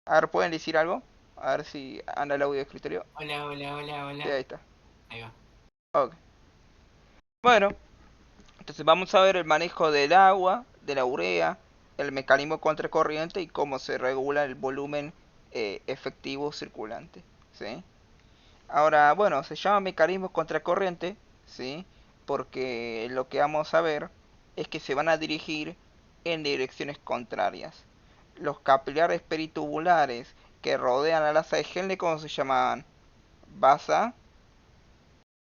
A ver, ¿pueden decir algo? A ver si anda el audio de escritorio. Hola, hola, hola, Sí, hola. ahí está. Ahí va. Ok. Bueno, entonces vamos a ver el manejo del agua, de la urea, el mecanismo contracorriente y cómo se regula el volumen efectivo circulante. ¿Sí? Ahora, bueno, se llama mecanismo contracorriente, ¿sí? Porque lo que vamos a ver es que se van a dirigir en direcciones contrarias. Los capilares peritubulares que rodean a la asa de Henle, ¿cómo se llamaban? Basa,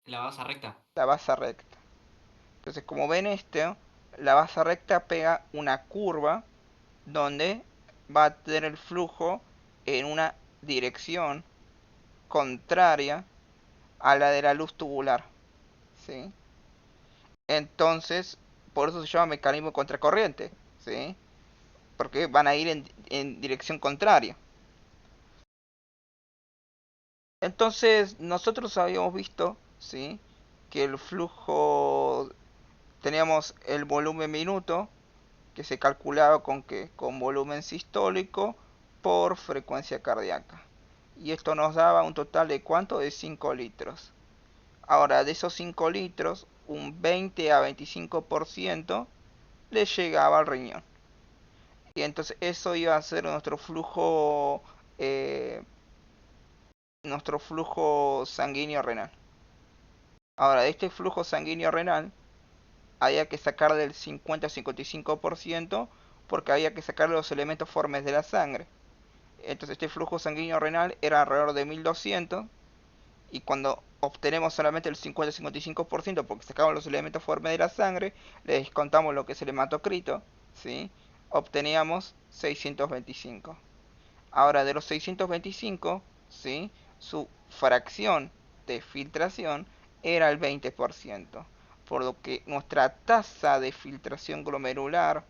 La base recta. la basa recta. Entonces, como ven esto, la basa recta pega una curva donde va a tener el flujo en una dirección contraria a la de la luz tubular, ¿sí? Entonces, por eso se llama mecanismo contracorriente, ¿sí? Porque van a ir en dirección contraria. Entonces, nosotros habíamos visto, ¿sí? Que el flujo, teníamos el volumen minuto, que se calculaba con que con volumen sistólico por frecuencia cardíaca. Y esto nos daba un total de ¿cuánto? De 5 litros. Ahora, de esos 5 litros, un 20 a 25% le llegaba al riñón. Y entonces eso iba a ser eh, nuestro flujo sanguíneo renal. Ahora, de este flujo sanguíneo renal había que sacar del 50 a 55% porque había que sacar los elementos formes de la sangre. Entonces este flujo sanguíneo renal era alrededor de 1200 y cuando obtenemos solamente el 50 a 55% porque sacamos los elementos formes de la sangre, le descontamos lo que es el hematocrito, ¿sí? Obteníamos 625. Ahora, de los 625, ¿sí? Su fracción de filtración era el 20%, por lo que nuestra tasa de filtración glomerular,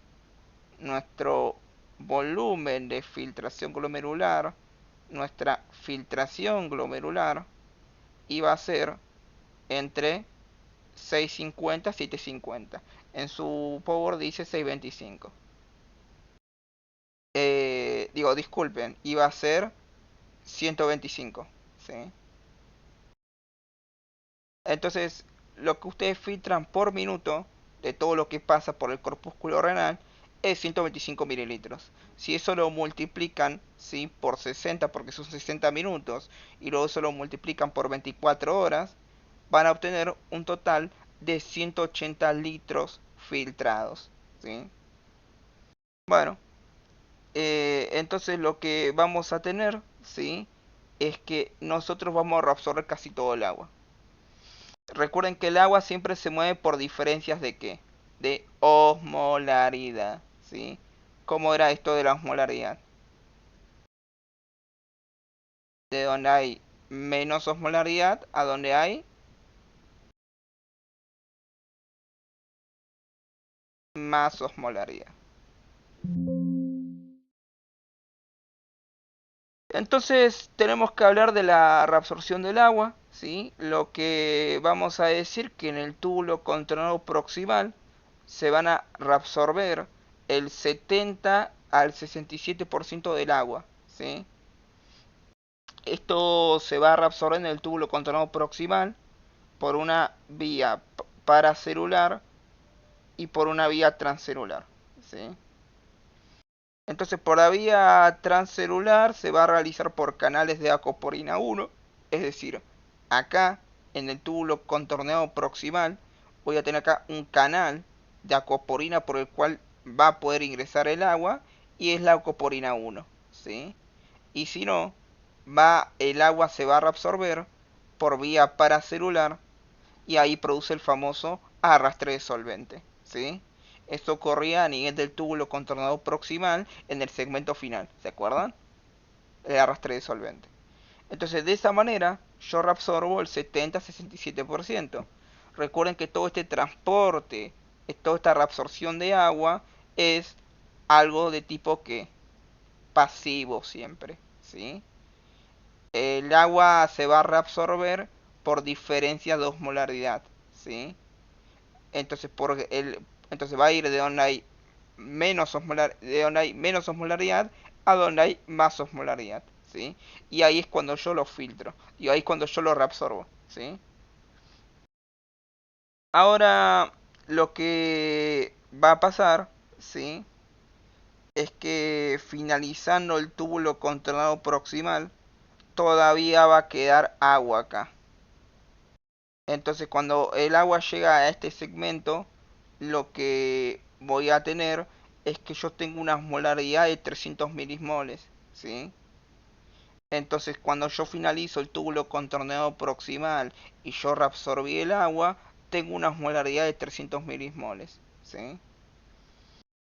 nuestro volumen de filtración glomerular, nuestra filtración glomerular iba a ser entre 650 y 750. En su Power dice 625. Digo, disculpen, iba a ser 125. ¿Sí? Entonces, lo que ustedes filtran por minuto de todo lo que pasa por el corpúsculo renal es 125 mililitros. Si eso lo multiplican, ¿sí? Por 60, porque son 60 minutos, y luego eso lo multiplican por 24 horas, van a obtener un total de 180 litros filtrados. ¿Sí? Bueno, entonces lo que vamos a tener, ¿sí? Es que nosotros vamos a reabsorber casi todo el agua. Recuerden que el agua siempre se mueve por diferencias de qué? De osmolaridad, ¿sí? ¿Cómo era esto de la osmolaridad? De donde hay menos osmolaridad a donde hay más osmolaridad. Entonces tenemos que hablar de la reabsorción del agua, ¿sí? Lo que vamos a decir que en el túbulo contorno proximal se van a reabsorber el 70 al 67% del agua, ¿sí? Esto se va a reabsorber en el túbulo contorno proximal por una vía paracelular y por una vía transcelular, ¿sí? Entonces, por la vía transcelular se va a realizar por canales de acoporina 1, es decir, acá en el túbulo contorneado proximal voy a tener acá un canal de acoporina por el cual va a poder ingresar el agua y es la acoporina 1, ¿sí? Y si no, el agua se va a reabsorber por vía paracelular y ahí produce el famoso arrastre de solvente, ¿sí? Esto ocurría a nivel del túbulo contornado proximal en el segmento final, ¿se acuerdan? El arrastre de solvente. Entonces, de esa manera, yo reabsorbo el 70-67%. Recuerden que todo este transporte, toda esta reabsorción de agua es algo de tipo que pasivo siempre, ¿sí? El agua se va a reabsorber por diferencia de osmolaridad, ¿sí? Entonces, entonces va a ir de donde hay de donde hay menos osmolaridad a donde hay más osmolaridad, ¿sí? Y ahí es cuando yo lo filtro, y ahí es cuando yo lo reabsorbo, ¿sí? Ahora, lo que va a pasar, ¿sí? Es que finalizando el túbulo contornado proximal, todavía va a quedar agua acá. Entonces, cuando el agua llega a este segmento, lo que voy a tener es que yo tengo una osmolaridad de 300 milismoles, ¿sí? Entonces, cuando yo finalizo el túbulo contorneado proximal y yo reabsorbí el agua, tengo una osmolaridad de 300 milismoles, ¿sí?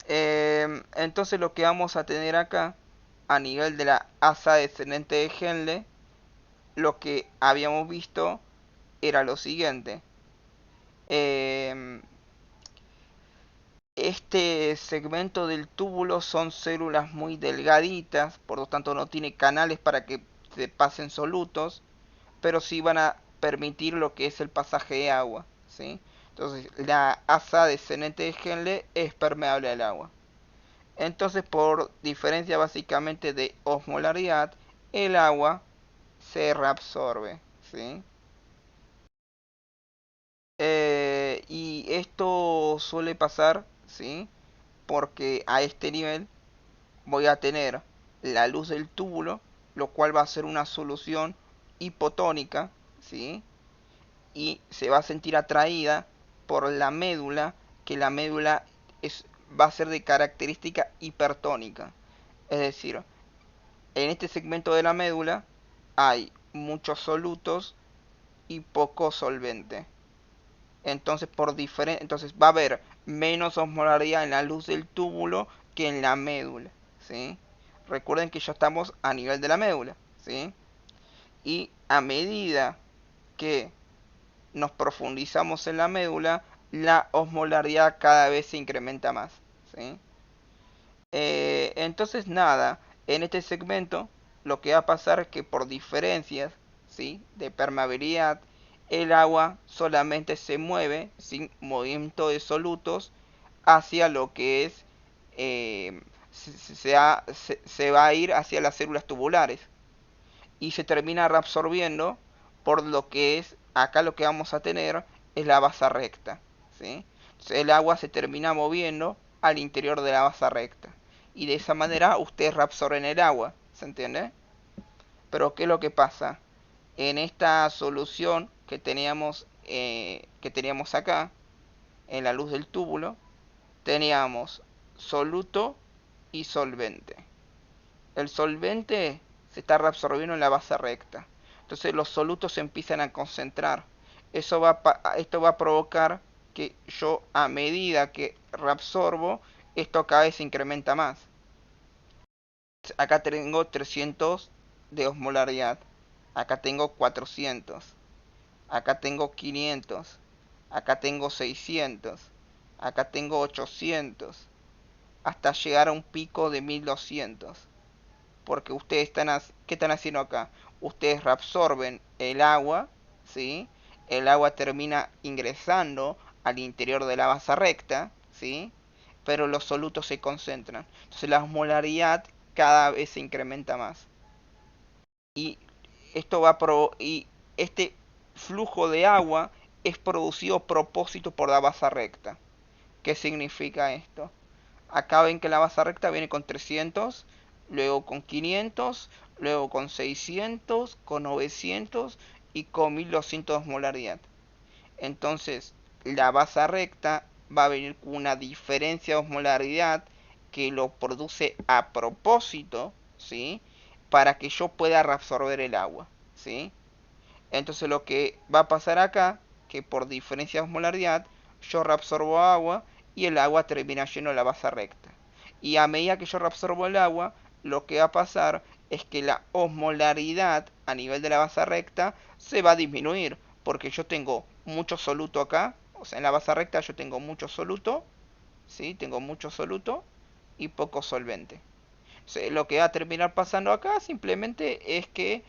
Entonces, lo que vamos a tener acá, a nivel de la asa descendente de Henle, lo que habíamos visto era lo siguiente. Em, Este segmento del túbulo son células muy delgaditas, por lo tanto no tiene canales para que se pasen solutos, pero sí van a permitir lo que es el pasaje de agua, ¿sí? Entonces la asa descendente de Henle es permeable al agua. Entonces por diferencia básicamente de osmolaridad, el agua se reabsorbe, ¿sí? Y esto suele pasar, ¿sí? Porque a este nivel voy a tener la luz del túbulo, lo cual va a ser una solución hipotónica, ¿sí? Y se va a sentir atraída por la médula, que la médula va a ser de característica hipertónica. Es decir, en este segmento de la médula hay muchos solutos y poco solvente. Entonces va a haber menos osmolaridad en la luz del túbulo que en la médula, ¿sí? Recuerden que ya estamos a nivel de la médula, ¿sí? Y a medida que nos profundizamos en la médula, la osmolaridad cada vez se incrementa más, ¿sí? Entonces nada, en este segmento lo que va a pasar es que por diferencias, ¿sí?, de permeabilidad, el agua solamente se mueve sin movimiento de solutos hacia lo que es, se va a ir hacia las células tubulares y se termina reabsorbiendo por lo que es, acá lo que vamos a tener es la base recta, ¿sí? Entonces el agua se termina moviendo al interior de la base recta y de esa manera ustedes reabsorben el agua, ¿se entiende? Pero ¿qué es lo que pasa? En esta solución que teníamos acá, en la luz del túbulo, teníamos soluto y solvente. El solvente se está reabsorbiendo en la base recta. Entonces los solutos se empiezan a concentrar. Esto va a provocar que yo, a medida que reabsorbo, esto cada vez se incrementa más. Acá tengo 300 de osmolaridad. Acá tengo 400. Acá tengo 500. Acá tengo 600. Acá tengo 800. Hasta llegar a un pico de 1200. Porque ustedes ¿qué están haciendo acá? Ustedes reabsorben el agua, ¿sí? El agua termina ingresando al interior de la base recta, ¿sí? Pero los solutos se concentran. Entonces la osmolaridad cada vez se incrementa más. Y y este flujo de agua es producido a propósito por la base recta. ¿Qué significa esto? Acá ven que la base recta viene con 300, luego con 500, luego con 600, con 900 y con 1200 de osmolaridad. Entonces, la base recta va a venir con una diferencia de osmolaridad que lo produce a propósito, ¿sí? Para que yo pueda reabsorber el agua, ¿sí? Entonces lo que va a pasar acá, que por diferencia de osmolaridad, yo reabsorbo agua y el agua termina lleno de la base recta. Y a medida que yo reabsorbo el agua, lo que va a pasar es que la osmolaridad a nivel de la base recta se va a disminuir, porque yo tengo mucho soluto acá, o sea, en la base recta yo tengo mucho soluto, ¿sí? Tengo mucho soluto y poco solvente. Entonces, lo que va a terminar pasando acá simplemente es que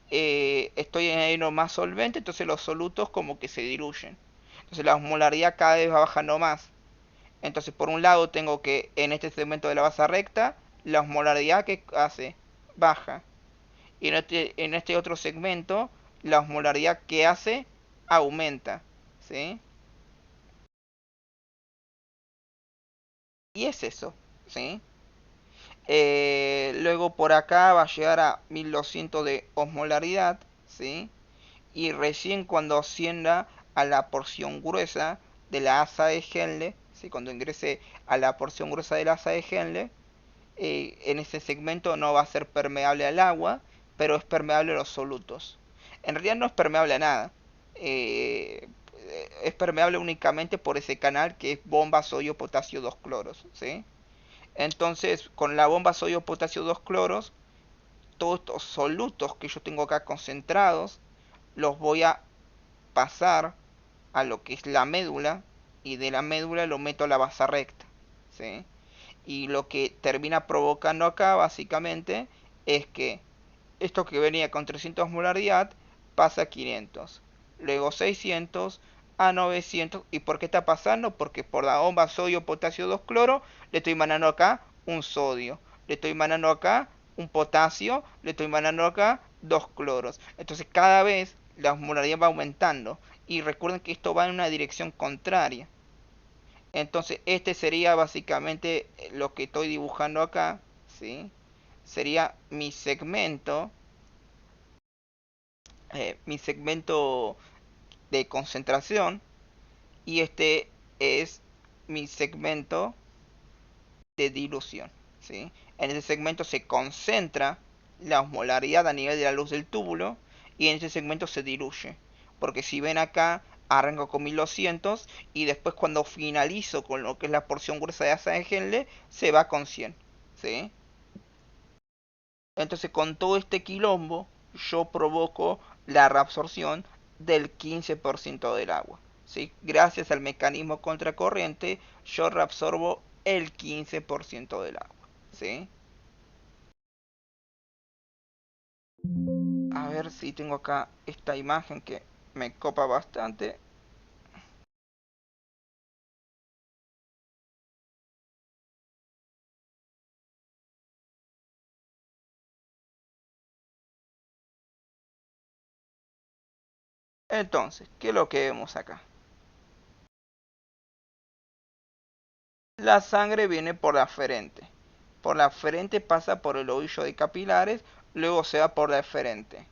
estoy en más solvente, entonces los solutos como que se diluyen. Entonces la osmolaridad cada vez va bajando más. Entonces por un lado tengo que en este segmento de la base recta la osmolaridad que hace baja. Y en este otro segmento, la osmolaridad que hace aumenta. ¿Sí? Y es eso. ¿Sí? Luego por acá va a llegar a 1200 de osmolaridad. ¿Sí? Y recién cuando ascienda a la porción gruesa de la asa de Henle, ¿sí? Cuando ingrese a la porción gruesa de la asa de Henle, en ese segmento no va a ser permeable al agua, pero es permeable a los solutos. En realidad no es permeable a nada. Eh, es permeable únicamente por ese canal que es bomba sodio potasio 2 cloros. ¿Sí? Entonces, con la bomba sodio potasio 2 cloros, todos estos solutos que yo tengo acá concentrados, los voy a pasar a lo que es la médula, y de la médula lo meto a la base recta. ¿Sí? Y lo que termina provocando acá básicamente es que esto que venía con 300 molaridad pasa a 500, luego 600 a 900. ¿Y por qué está pasando? Porque por la bomba sodio potasio 2 cloro le estoy mandando acá un sodio, le estoy mandando acá un potasio, le estoy mandando acá dos cloros. Entonces cada vez la osmolaridad va aumentando, y recuerden que esto va en una dirección contraria. Entonces este sería básicamente lo que estoy dibujando acá, ¿sí? Sería mi segmento de concentración, y este es mi segmento de dilución, ¿sí? En este segmento se concentra la osmolaridad a nivel de la luz del túbulo, y en este segmento se diluye. Porque si ven acá, arranco con 1200 y después cuando finalizo con lo que es la porción gruesa de asa de Henle, se va con 100, ¿sí? Entonces con todo este quilombo yo provoco la reabsorción del 15% del agua. ¿Sí? Gracias al mecanismo contracorriente yo reabsorbo el 15% del agua. ¿Sí? A ver si tengo acá esta imagen que me copa bastante. Entonces, ¿qué es lo que vemos acá? La sangre viene por la aferente. Por la aferente pasa por el ovillo de capilares, luego se va por la eferente.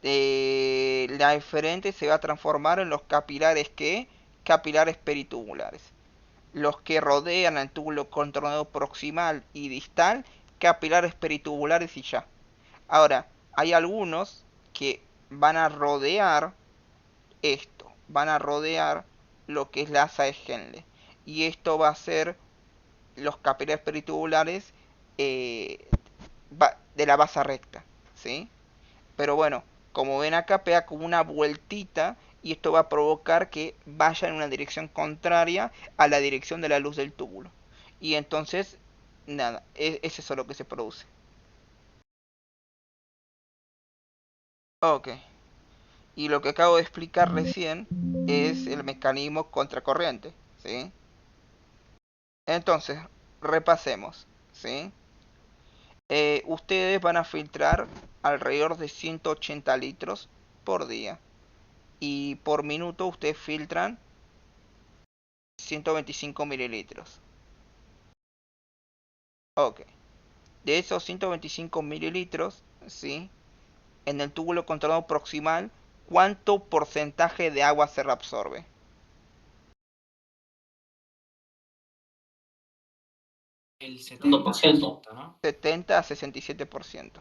La eferente se va a transformar en los capilares que capilares peritubulares. Los que rodean el túbulo contornado proximal y distal, capilares peritubulares y ya. Ahora, hay algunos que van a rodear esto, van a rodear lo que es la asa de Henle. Y esto va a ser los capilares peritubulares eh, de la base recta, ¿sí? Pero bueno, como ven acá, pega como una vueltita, y esto va a provocar que vaya en una dirección contraria a la dirección de la luz del túbulo. Y entonces, nada, es eso lo que se produce. Ok. Y lo que acabo de explicar recién es el mecanismo contracorriente, ¿sí? Entonces, repasemos, ¿sí? Ustedes van a filtrar alrededor de 180 litros por día. Y por minuto ustedes filtran 125 mililitros. Ok. De esos 125 mililitros, ¿sí? En el túbulo controlado proximal, ¿cuánto porcentaje de agua se reabsorbe? El 70%, ¿no? 70 a 67%.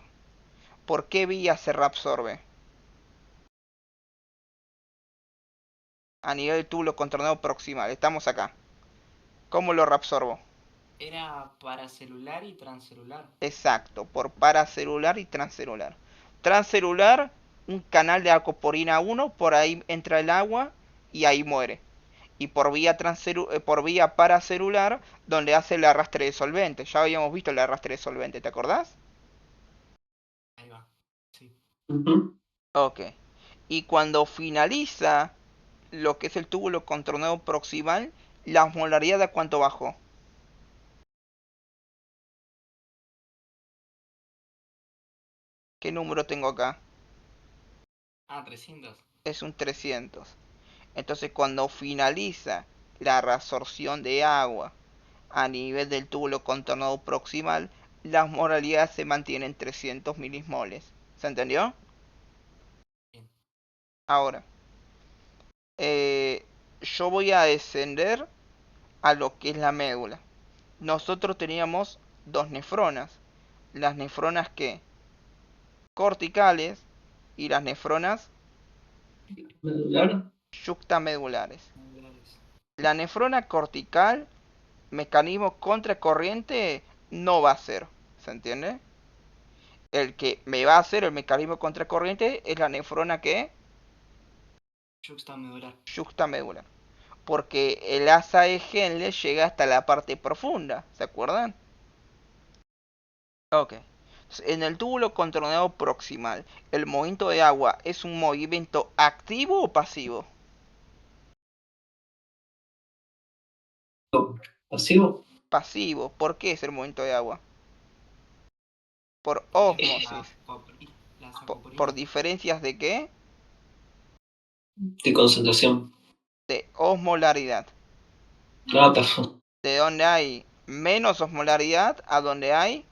¿Por qué vía se reabsorbe? A nivel del túbulo contornado proximal. Estamos acá. ¿Cómo lo reabsorbo? Era paracelular y transcelular. Exacto, por paracelular y transcelular. Transcelular, un canal de acoporina 1, por ahí entra el agua y ahí muere. Y por vía paracelular, donde hace el arrastre de solvente. Ya habíamos visto el arrastre de solvente, ¿te acordás? Ahí va. Sí. Ujú. Ok. Y cuando finaliza lo que es el túbulo contornado proximal, la osmolaridad, ¿a cuánto bajó? ¿Qué número tengo acá? Ah, 300. Es un 300. Entonces cuando finaliza la reabsorción de agua a nivel del túbulo contornado proximal, la osmolaridad se mantiene en 300 milismoles. ¿Se entendió? Bien. Ahora, yo voy a descender a lo que es la médula. Nosotros teníamos dos nefronas. Las nefronas que corticales y las nefronas medular. yuxtamedulares. Modulares. La nefrona cortical, mecanismo contracorriente, no va a ser. ¿Se entiende? El que me va a hacer el mecanismo contracorriente es la nefrona que Yuxtamedular. yuxtamedular. Porque el asa de Henle llega hasta la parte profunda. ¿Se acuerdan? Ok. En el túbulo contorneado proximal, ¿el movimiento de agua es un movimiento activo o pasivo? Pasivo. Pasivo. ¿Por qué es el movimiento de agua? Por Porque ósmosis. la Por sacoporina. diferencias de qué? De concentración. De osmolaridad. Ah, perfecto. De donde hay menos osmolaridad a donde hay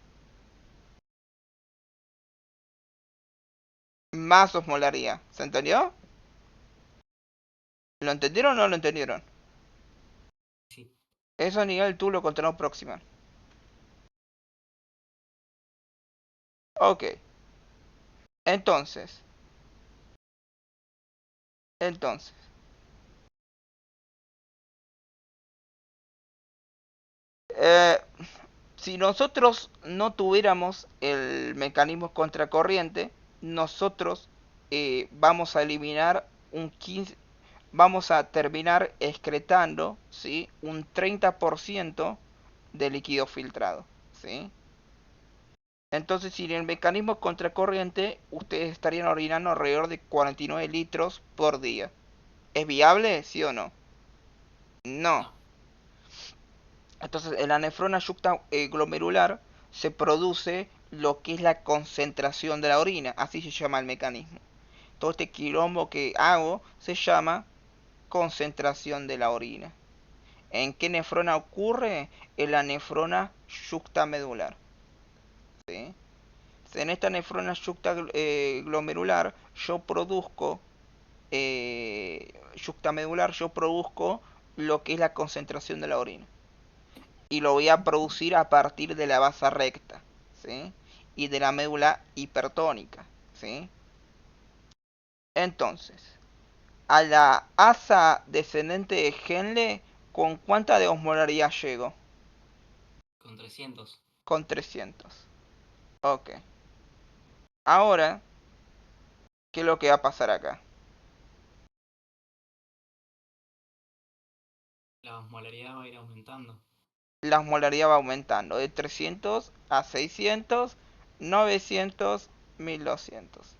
más osmolaridad. ¿Se entendió? ¿Lo entendieron o no lo entendieron? Sí. Eso a nivel del túbulo contornado proximal. Ok. Entonces. Entonces. Eh, si nosotros no tuviéramos el mecanismo contracorriente, nosotros vamos a eliminar un 15, vamos a terminar excretando, ¿sí?, un 30% de líquido filtrado, ¿sí? Entonces, sin el mecanismo contracorriente, ustedes estarían orinando alrededor de 49 litros por día. ¿Es viable, sí o no? No. No. Entonces, en la nefrona glomerular se produce lo que es la concentración de la orina, así se llama el mecanismo. Todo este quilombo que hago se llama concentración de la orina. ¿En qué nefrona ocurre? En la nefrona yuxtamedular. ¿Sí? En esta nefrona yuxtaglomerular yo produzco, yuxtamedular, yo produzco lo que es la concentración de la orina. Y lo voy a producir a partir de la base recta, ¿sí?, y de la médula hipertónica, ¿sí? Entonces, a la asa descendente de Henle, ¿con cuánta de osmolaridad llego? Con 300. Con 300. Ok. Ahora, ¿qué es lo que va a pasar acá? La osmolaridad va a ir aumentando. La osmolaridad va aumentando de 300 a 600, 900, 1200.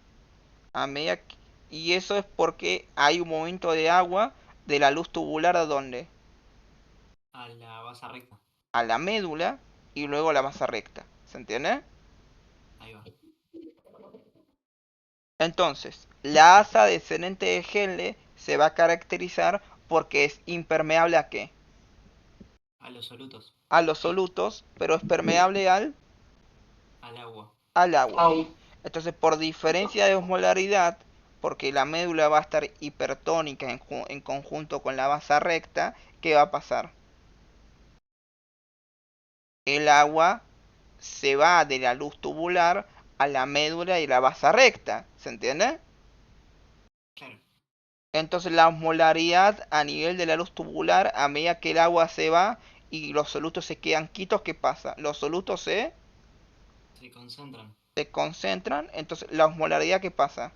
A medida que... Y eso es porque hay un movimiento de agua de la luz tubular a dónde? A la base recta. A la médula y luego a la masa recta. ¿Se entiende? Ahí va. Entonces, la asa descendente de Henle se va a caracterizar porque es impermeable ¿a qué? A los solutos. A los solutos, pero es permeable Al agua. al agua. Au. Entonces, por diferencia de osmolaridad, porque la médula va a estar hipertónica en conjunto con la base recta, ¿qué va a pasar? El agua se va de la luz tubular a la médula y la base recta. ¿Se entiende? Claro. Entonces la osmolaridad a nivel de la luz tubular, a medida que el agua se va y los solutos se quedan quietos, ¿qué pasa? Los solutos Se concentran. se concentran, entonces la osmolaridad, ¿qué pasa?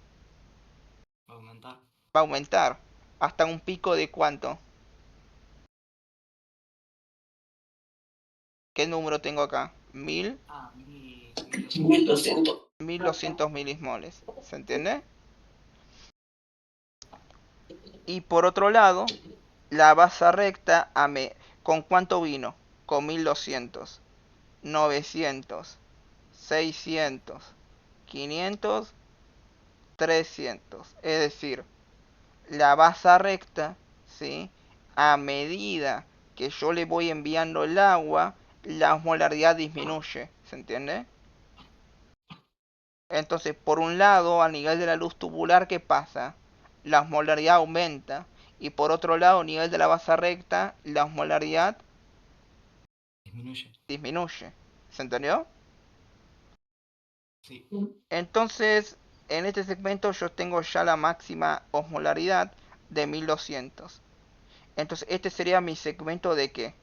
Va a aumentar. Va a aumentar hasta un pico de ¿cuánto? ¿Qué número tengo acá? 1000, Ah, 1200. 1200 milismoles. ¿Se entiende? Y por otro lado, la base recta ¿con cuánto vino? Con 1200, 900, 600, 500, 300. Es decir, la basa recta, ¿sí? A medida que yo le voy enviando el agua, la osmolaridad disminuye, ¿se entiende? Entonces, por un lado, a nivel de la luz tubular, ¿qué pasa? La osmolaridad aumenta. Y por otro lado, a nivel de la basa recta, la osmolaridad Disminuye. disminuye. ¿Se entendió? Sí. Entonces, en este segmento yo tengo ya la máxima osmolaridad de 1200. Entonces, este sería mi segmento de ¿qué?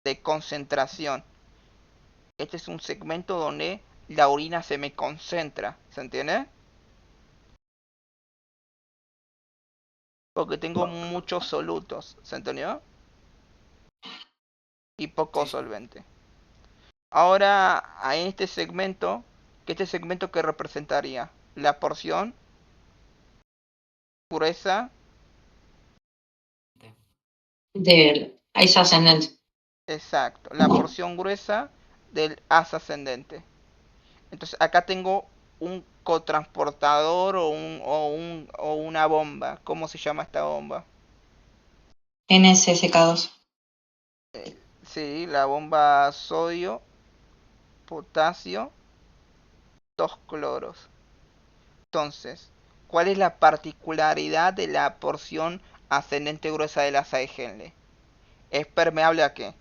De concentración. Este es un segmento donde la orina se me concentra. ¿Se entiende? Porque tengo muchos solutos. ¿Se entendió? Y poco Sí, sí. solvente. Ahora, en este segmento, ¿este segmento qué representaría? La porción gruesa. Del es ascendente. Exacto, la porción gruesa del haz ascendente. Entonces acá tengo un cotransportador o una bomba. ¿Cómo se llama esta bomba? NSSK2. Sí, la bomba sodio, potasio, 2 cloros. Entonces, ¿cuál es la particularidad de la porción ascendente gruesa del asa de Henle? ¿Es permeable a qué?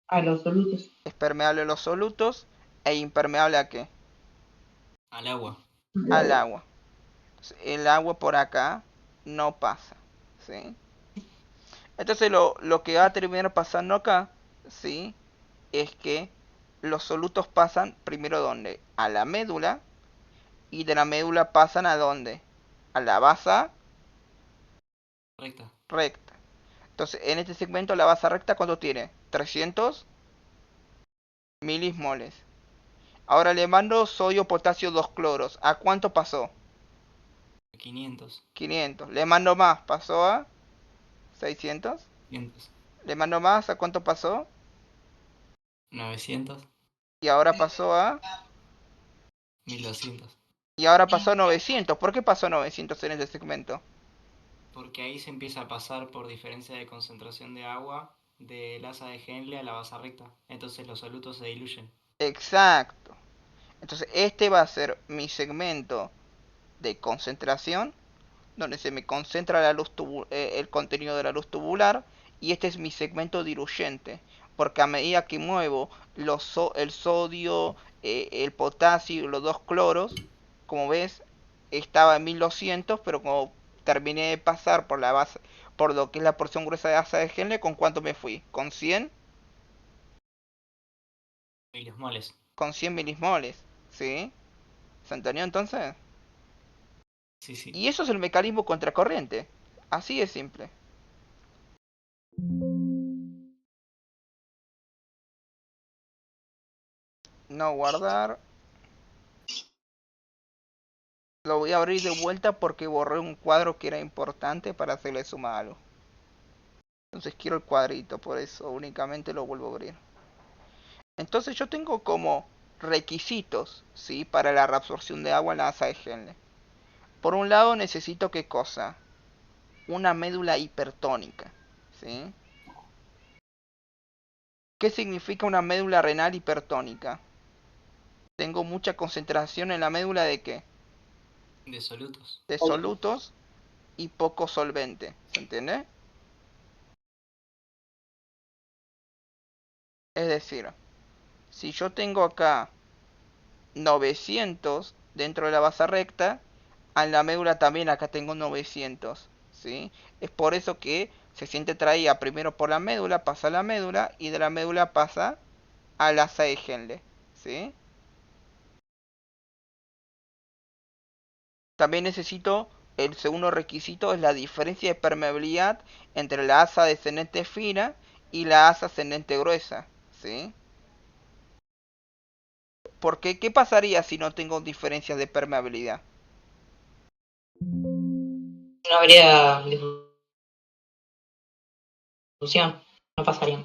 A los solutos. Es permeable a los solutos e impermeable a qué? Al agua. Al agua. El agua por acá no pasa, ¿sí? Entonces lo que va a terminar pasando acá, ¿sí? Es que los solutos pasan primero ¿dónde? A la médula, y de la médula pasan ¿a dónde? A la basa Recta. recta. Entonces en este segmento la basa recta ¿cuánto tiene? 300 milismoles. Ahora le mando sodio, potasio, 2 cloros. ¿A cuánto pasó? 500. 500. Le mando más, pasó a 600. 500. Le mando más, ¿a cuánto pasó? 900. Y ahora pasó a... 1200. Y ahora pasó a 900. ¿Por qué pasó a 900 en este segmento? Porque ahí se empieza a pasar por diferencia de concentración de agua del asa de Henle a la basa recta. Entonces los solutos se diluyen. Exacto. Entonces este va a ser mi segmento de concentración, donde se me concentra la luz el contenido de la luz tubular, y este es mi segmento diluyente, porque a medida que muevo el sodio, el potasio y los 2 cloros, como ves, estaba en 1200, pero como terminé de pasar por la base, por lo que es la porción gruesa de asa de Henle, ¿con cuánto me fui? ¿Con 100? Y los moles. Con 100 milismoles, ¿sí? ¿Se entendió entonces? Sí, sí. Y eso es el mecanismo contracorriente. Así de simple. No guardar. Lo voy a abrir de vuelta porque borré un cuadro que era importante para hacerle suma a algo. Entonces quiero el cuadrito, por eso únicamente lo vuelvo a abrir. Entonces yo tengo como requisitos, ¿sí? Para la reabsorción de agua en la asa de Henle. Por un lado necesito ¿qué cosa? Una médula hipertónica, ¿sí? ¿Qué significa una médula renal hipertónica? Tengo mucha concentración en la médula de ¿qué? De solutos. De solutos y poco solvente. ¿Se entiende? Es decir, si yo tengo acá 900 dentro de la base recta, en la médula también acá tengo 900. ¿Sí? Es por eso que se siente traída primero por la médula, pasa a la médula y de la médula pasa al asa de Henle. ¿Sí? También necesito, el segundo requisito es la diferencia de permeabilidad entre la asa descendente fina y la asa ascendente gruesa. ¿Sí? Porque, ¿qué pasaría si no tengo diferencias de permeabilidad? No habría difusión, no pasaría.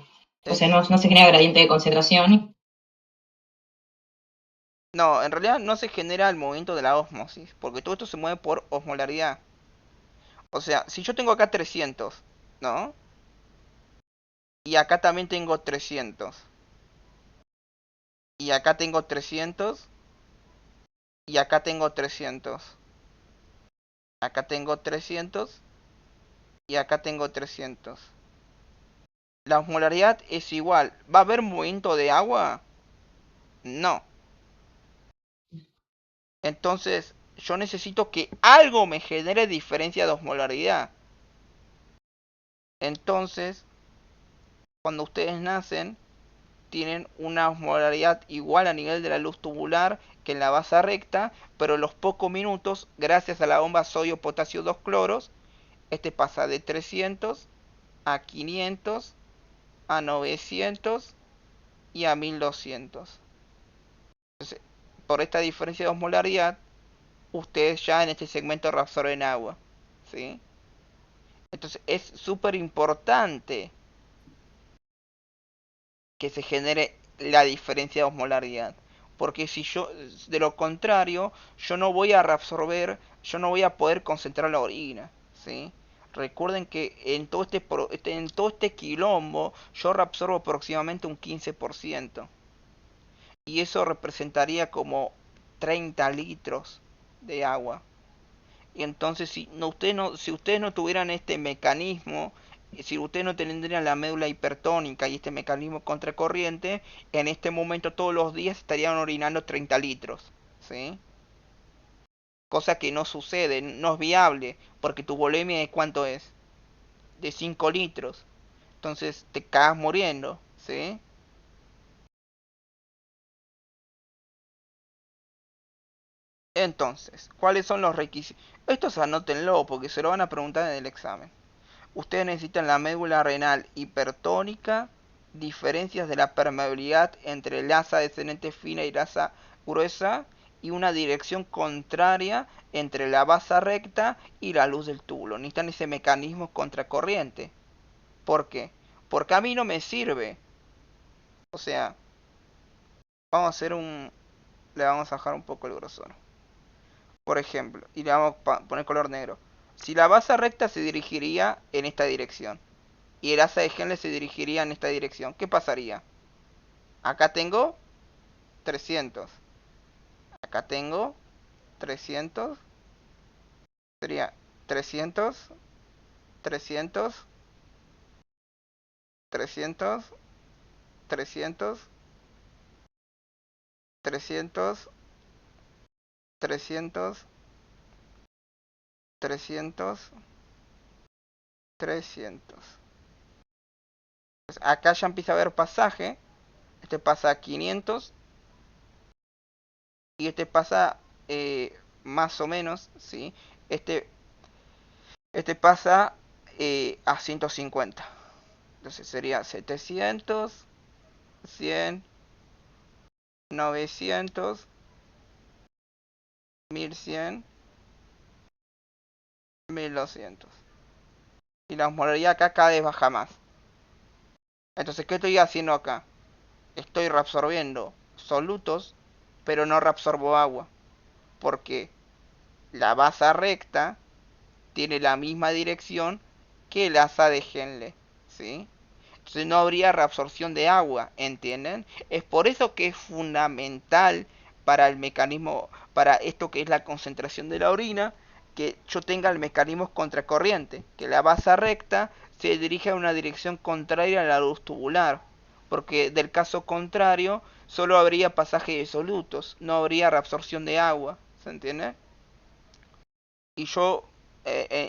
O sea, Es no se genera gradiente de concentración No, en realidad no se genera el movimiento de la ósmosis, porque todo esto se mueve por osmolaridad. O sea, si yo tengo acá 300, ¿no? Y acá también tengo 300. Y acá tengo 300. Y acá tengo 300. Acá tengo 300. Y acá tengo 300. La osmolaridad es igual. ¿Va a haber movimiento de agua? No. Entonces, yo necesito que algo me genere diferencia de osmolaridad. Entonces, cuando ustedes nacen, tienen una osmolaridad igual a nivel de la luz tubular que en la base recta, pero en los pocos minutos, gracias a la bomba sodio-potasio 2 cloros, este pasa de 300 a 500 a 900 y a 1200. Entonces, por esta diferencia de osmolaridad, ustedes ya en este segmento reabsorben agua, ¿sí? Entonces es súper importante que se genere la diferencia de osmolaridad. Porque si yo, de lo contrario, yo no voy a reabsorber, yo no voy a poder concentrar la orina, ¿sí? Recuerden que en todo este quilombo yo reabsorbo aproximadamente un 15%. Y eso representaría como 30 litros de agua. Y entonces si ustedes no tuvieran este mecanismo, si ustedes no tendrían la médula hipertónica y este mecanismo contracorriente, en este momento todos los días estarían orinando 30 litros, ¿sí? Cosa que no sucede, no es viable, porque tu volemia de cuánto es, de 5 litros. Entonces te cagas muriendo, ¿sí? Entonces, ¿cuáles son los requisitos? Estos anótenlo porque se lo van a preguntar en el examen. Ustedes necesitan la médula renal hipertónica, diferencias de la permeabilidad entre el asa descendente fina y la asa gruesa, y una dirección contraria entre la base recta y la luz del túbulo. Necesitan ese mecanismo contracorriente. ¿Por qué? Porque a mí no me sirve. O sea, vamos a hacer un... Le vamos a bajar un poco el grosor. Por ejemplo, y le vamos a poner color negro. Si la base recta se dirigiría en esta dirección y el asa de Henle se dirigiría en esta dirección, ¿qué pasaría? Acá tengo 300. Acá tengo 300. Sería 300, 300, 300, 300, 300, 300, 300, 300. Pues acá ya empieza a haber pasaje. Este pasa a 500 y este pasa más o menos, ¿sí? Este, este pasa a 150. Entonces sería 700, 100, 900, 1100, 1200. Y la osmolaridad acá cada vez baja más. Entonces, ¿qué estoy haciendo acá? Estoy reabsorbiendo solutos, pero no reabsorbo agua. Porque la base recta tiene la misma dirección que el asa de Henle, ¿sí? Entonces no habría reabsorción de agua, ¿entienden? Es por eso que es fundamental para el mecanismo, para esto que es la concentración de la orina, que yo tenga el mecanismo contracorriente, que la base recta se dirija en una dirección contraria a la luz tubular, porque del caso contrario solo habría pasaje de solutos, no habría reabsorción de agua, ¿se entiende? Y yo,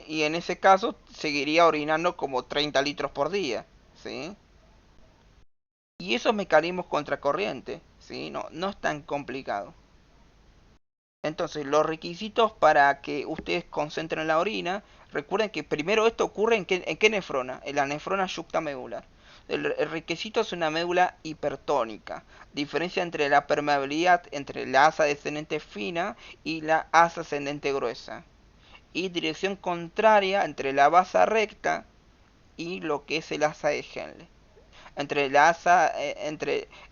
y en ese caso seguiría orinando como 30 litros por día, ¿sí? Y esos mecanismos contracorriente, ¿sí? No es tan complicado. Entonces, los requisitos para que ustedes concentren la orina, recuerden que primero esto ocurre en qué nefrona, en la nefrona yuctamedular. El requisito es una médula hipertónica, diferencia entre la permeabilidad entre la asa descendente fina y la asa ascendente gruesa, y dirección contraria entre la base recta y lo que es el asa de Henle, entre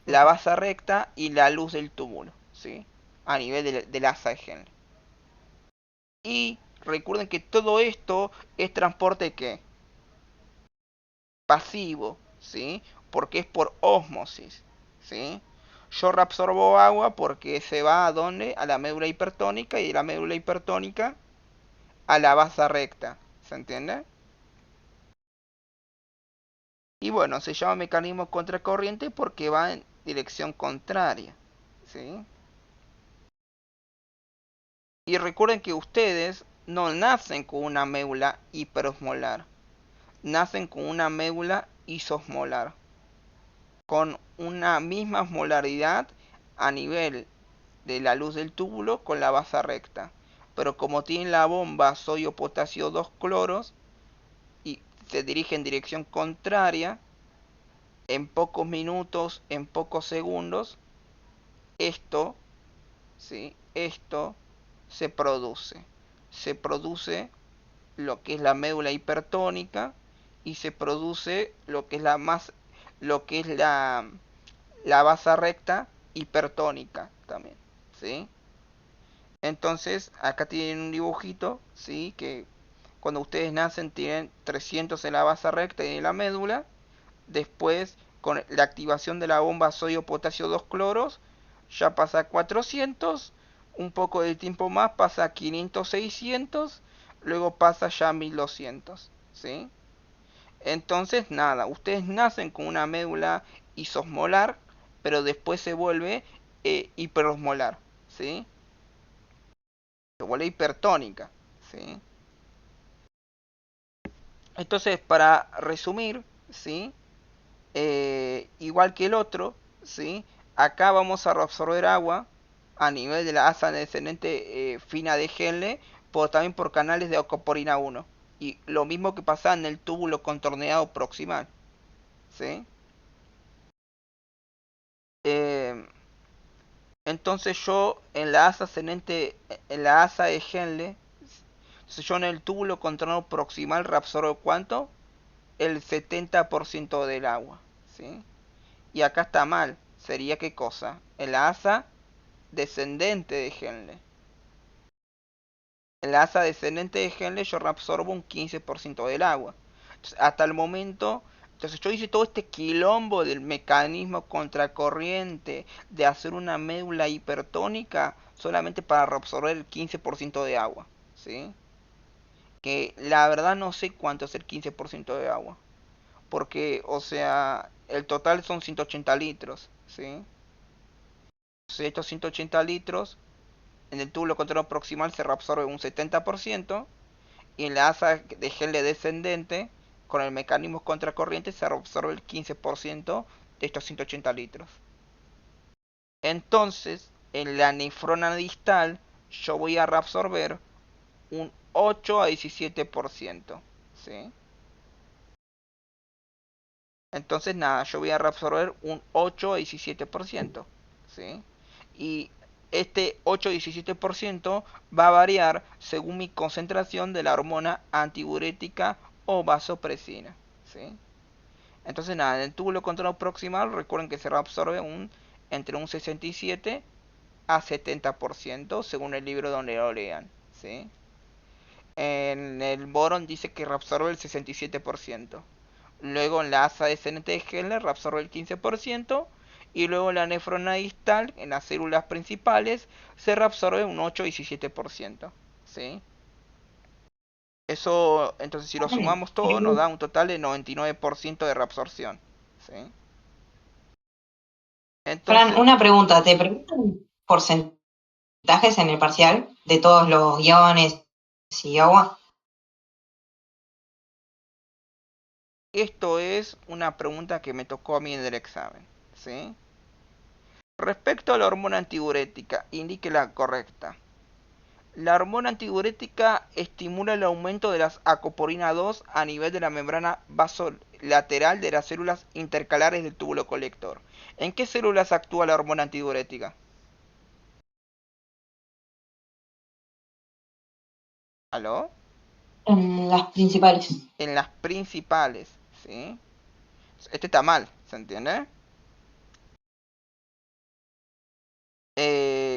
la base recta y la luz del túmulo, ¿sí? a nivel del asa de Henle. Y recuerden que todo esto es transporte ¿qué? Pasivo, ¿sí? Porque es por ósmosis, ¿sí? Yo reabsorbo agua porque se va a dónde? A la médula hipertónica y de la médula hipertónica a la base recta, ¿se entiende? Y bueno, se llama mecanismo contracorriente porque va en dirección contraria, ¿sí? Y recuerden que ustedes no nacen con una médula hiperosmolar, nacen con una médula isosmolar, con una misma osmolaridad a nivel de la luz del túbulo con la base recta. Pero como tienen la bomba sodio potasio 2 cloros y se dirige en dirección contraria, en pocos minutos, en pocos segundos, esto, ¿sí? Esto se produce. Se produce lo que es la médula hipertónica y se produce lo que es la base recta hipertónica también, ¿sí? Entonces, acá tienen un dibujito, ¿sí? Que cuando ustedes nacen tienen 300 en la base recta y en la médula. Después, con la activación de la bomba sodio-potasio 2 cloros, ya pasa a 400. Un poco de tiempo más pasa a 500, 600. Luego pasa ya a 1200, ¿sí? Entonces, nada, ustedes nacen con una médula isosmolar, pero después se vuelve hiperosmolar, ¿sí? Se vuelve hipertónica, ¿sí? Entonces, para resumir, ¿sí? Igual que el otro, ¿sí? Acá vamos a reabsorber agua a nivel de la asa descendente fina de Henle, también por canales de acoporina 1. Y lo mismo que pasa en el túbulo contorneado proximal, ¿sí? Eh, entonces yo en la asa ascendente, en la asa de Henle, entonces yo en el túbulo contorneado proximal reabsorbo ¿cuánto? El 70% del agua, ¿sí? Y acá está mal, sería ¿qué cosa? En la asa descendente de Henle. En la asa descendente de Henle yo reabsorbo un 15% del agua. Entonces, hasta el momento, entonces yo hice todo este quilombo del mecanismo contracorriente, de hacer una médula hipertónica solamente para reabsorber el 15% de agua, ¿sí? Que la verdad no sé cuánto es el 15% de agua. Porque, o sea, el total son 180 litros, ¿sí? Entonces estos 180 litros en el túbulo contorno proximal se reabsorbe un 70% y en la asa de Henle descendente con el mecanismo contracorriente se reabsorbe el 15% de estos 180 litros. Entonces, en la nefrona distal yo voy a reabsorber un 8 a 17%, ¿sí? Entonces, nada, yo voy a reabsorber un 8 a 17%, ¿sí? Y este 8 a 17% va a variar según mi concentración de la hormona antidiurética o vasopresina, ¿sí? Entonces, nada, en el túbulo contorno proximal, recuerden que se reabsorbe entre un 67 a 70% según el libro donde lo lean, ¿sí? En el boron dice que reabsorbe el 67%. Luego en la asa descendente de Henle reabsorbe el 15%. Y luego en la nefrona distal, en las células principales, se reabsorbe un 8-17%. ¿Sí? Eso, entonces si lo sumamos todo, nos da un total de 99% de reabsorción. ¿Sí? Entonces, Fran, una pregunta, ¿te preguntan porcentajes en el parcial de todos los iones y agua? esto es una pregunta que me tocó a mí en el examen. ¿Sí? Respecto a la hormona antidiurética, indique la correcta. La hormona antidiurética estimula el aumento de las acoporina 2 a nivel de la membrana vasolateral de las células intercalares del túbulo colector. ¿En qué células actúa la hormona antidiurética? ¿Aló? En las principales. En las principales, ¿sí? Este está mal, ¿se entiende?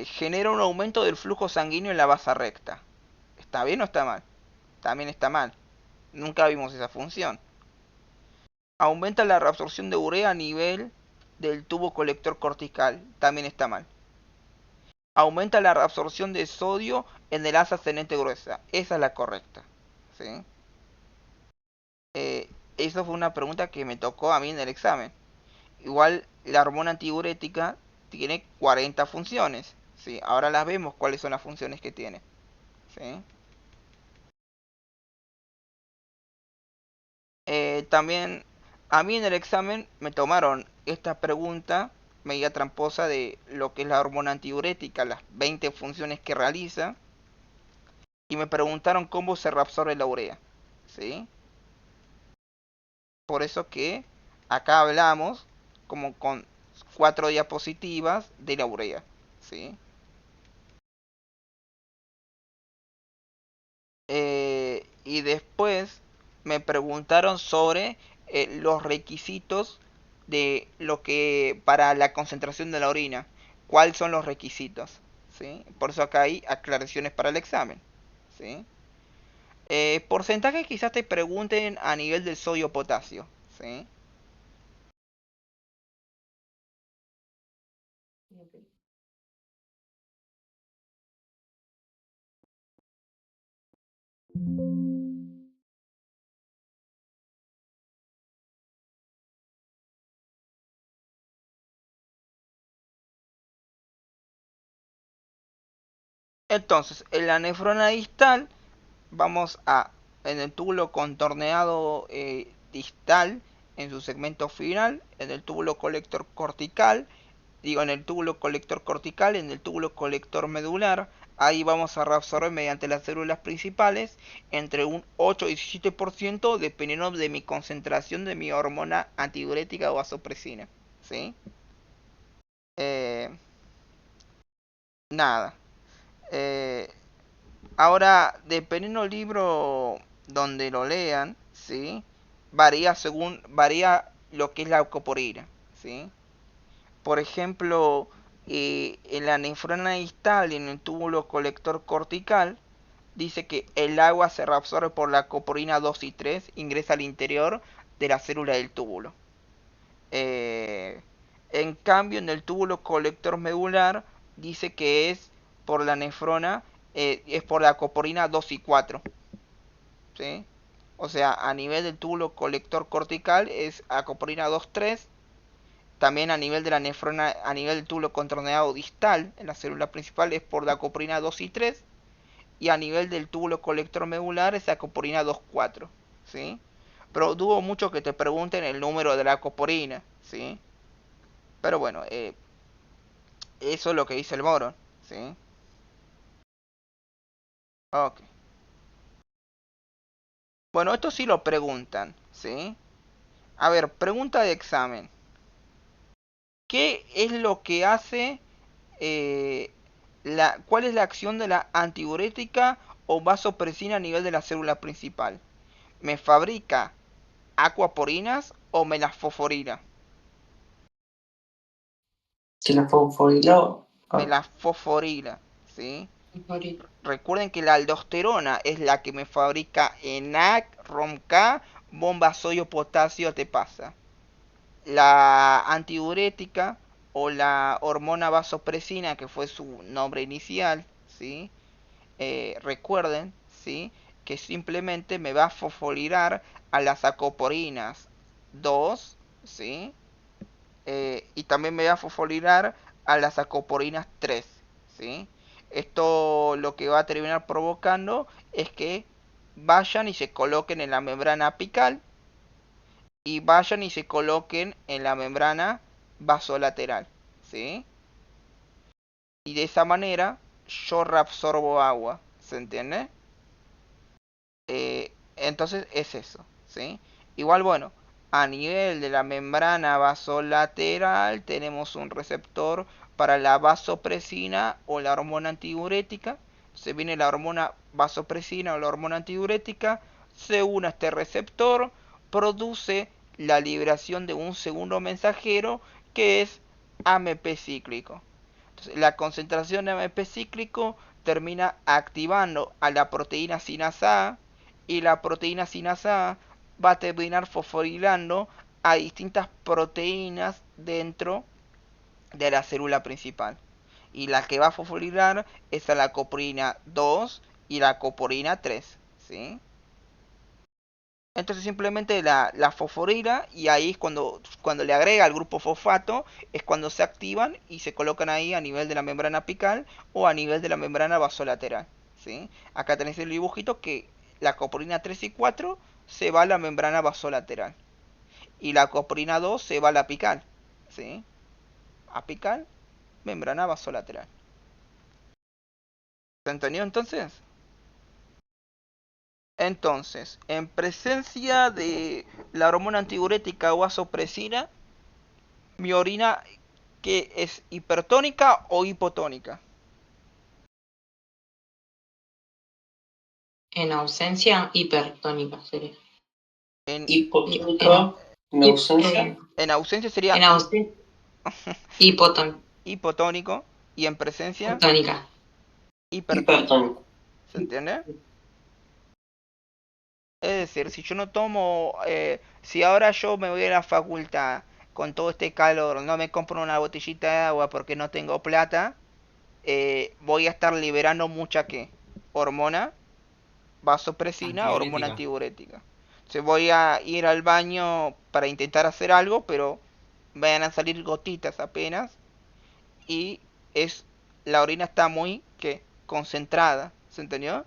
genera un aumento del flujo sanguíneo en la vasa recta. ¿Está bien o está mal? También está mal. Nunca vimos esa función. Aumenta la reabsorción de urea a nivel del tubo colector cortical. También está mal. Aumenta la reabsorción de sodio en el asa ascendente gruesa. Esa es la correcta. ¿Sí? Eso fue una pregunta que me tocó a mí en el examen. Igual la hormona antidiurética tiene 40 funciones. ¿Sí? Ahora las vemos cuáles son las funciones que tiene. ¿Sí? También a mí en el examen me tomaron esta pregunta media tramposa de lo que es la hormona antidiurética, las 20 funciones que realiza, y me preguntaron cómo se reabsorbe la urea. ¿Sí? Por eso que acá hablamos como con 4 diapositivas de la urea. ¿Sí? Y después me preguntaron sobre los requisitos de lo que para la concentración de la orina. ¿Cuáles son los requisitos? ¿Sí? Por eso acá hay aclaraciones para el examen. ¿Sí? Porcentaje quizás te pregunten a nivel del sodio-potasio. ¿Sí? Entonces, en la nefrona distal vamos a, en el túbulo contorneado distal, en su segmento final, en el túbulo colector cortical, en el túbulo colector cortical, en el túbulo colector medular, ahí vamos a reabsorber mediante las células principales entre un 8 y 17% dependiendo de mi concentración de mi hormona antidiurética o vasopresina. ¿Sí? Eh, nada. Eh, Ahora, dependiendo del libro donde lo lean, ¿sí? Varía lo que es la eucoporina, ¿sí? Por ejemplo, en la nefrona distal y en el túbulo colector cortical, dice que el agua se reabsorbe por la coporina 2 y 3, ingresa al interior de la célula del túbulo. Eh, en cambio, en el túbulo colector medular, dice que es por la nefrona, es por la coporina 2 y 4. ¿Sí? O sea, a nivel del túbulo colector cortical es acoporina 2,3. También a nivel de la nefrona, a nivel del túbulo contorneado distal, en la célula principal es por la acoporina 2 y 3. Y a nivel del túbulo colector medular es acoporina 2,4. ¿Sí? Pero dudo mucho que te pregunten el número de la acoporina. ¿Sí? Pero bueno, eso es lo que dice el Moron. ¿Sí? Ok. Bueno, esto sí lo preguntan. ¿Sí? A ver, pregunta de examen. ¿Qué es lo que hace, eh, cuál es la acción de la antidiurética o vasopresina a nivel de la célula principal? ¿Me fabrica aquaporinas o me las fosforila? Si la fosforiló. Me las fosforila, ¿sí? Recuerden que la aldosterona es la que me fabrica ENAC, ROMK, bomba sodio potasio te pasa. La antidiurética o la hormona vasopresina, que fue su nombre inicial, ¿sí? Recuerden, ¿sí? Que simplemente me va a fosforilar a las acoporinas 2, ¿sí? Y también me va a fosforilar a las acoporinas 3, ¿sí? Esto lo que va a terminar provocando es que vayan y se coloquen en la membrana apical y vayan y se coloquen en la membrana vasolateral, ¿sí? Y de esa manera yo reabsorbo agua, ¿se entiende? Entonces es eso, ¿sí? Igual, bueno, a nivel de la membrana vasolateral tenemos un receptor para la vasopresina o la hormona antidiurética. Se viene la hormona vasopresina o la hormona antidiurética, se une a este receptor, produce la liberación de un segundo mensajero que es AMP cíclico. Entonces, la concentración de AMP cíclico termina activando a la proteína sinasa A, y la proteína sinasa A va a terminar fosforilando a distintas proteínas dentro de la célula principal. Y la que va a fosforilar es a la coprina 2 y la coprina 3, ¿sí? Entonces simplemente la fosforila, y ahí es cuando le agrega el grupo fosfato, es cuando se activan y se colocan ahí a nivel de la membrana apical o a nivel de la membrana vasolateral, ¿sí? Acá tenéis el dibujito que la coprina 3 y 4 se va a la membrana vasolateral y la coprina 2 se va a la apical, ¿sí? Apical, membrana vasolateral. ¿Se entendió entonces? Entonces, en presencia de la hormona antidiurética o vasopresina, mi orina, ¿que es hipertónica o hipotónica? En ausencia, hipertónica sería. En, Hipotónica en ausencia. en ausencia sería En ausencia, hipotónica. hipotónico, y en presencia Tónica. hipertónico. Hipertónico. ¿Se entiende? Es decir, si yo no tomo, si ahora yo me voy a la facultad con todo este calor, no me compro una botellita de agua porque no tengo plata, voy a estar liberando mucha, ¿qué? Hormona vasopresina, hormona Antidiurética. antidiurética. Entonces voy a ir al baño para intentar hacer algo, pero van a salir gotitas apenas, y es la orina está muy, ¿qué? Concentrada, ¿se entendió?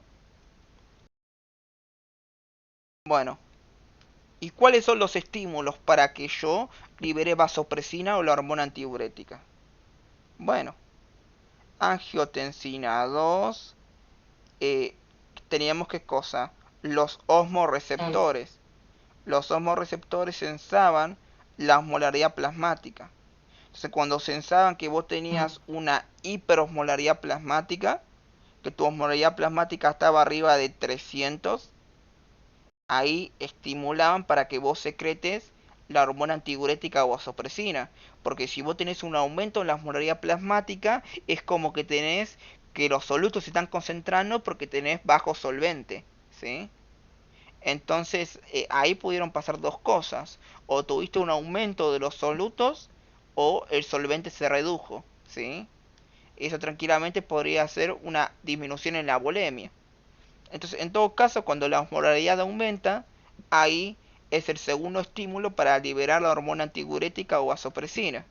Bueno, ¿y cuáles son los estímulos para que yo libere vasopresina o la hormona antidiurética? Bueno, angiotensina 2, teníamos qué cosa, los osmoreceptores. Los osmoreceptores sensaban la osmolaridad plasmática. Entonces, cuando sensaban que vos tenías una hiperosmolaridad plasmática, que tu osmolaridad plasmática estaba arriba de 300, ahí estimulaban para que vos secretes la hormona antidiurética o vasopresina. Porque si vos tenés un aumento en la osmolaridad plasmática, es como que tenés que los solutos se están concentrando porque tenés bajo solvente, ¿sí? Entonces ahí pudieron pasar dos cosas: o tuviste un aumento de los solutos o el solvente se redujo, ¿sí? Eso tranquilamente podría ser una disminución en la volemia. Entonces, en todo caso, cuando la osmolaridad aumenta, ahí es el segundo estímulo para liberar la hormona antidiurética o vasopresina.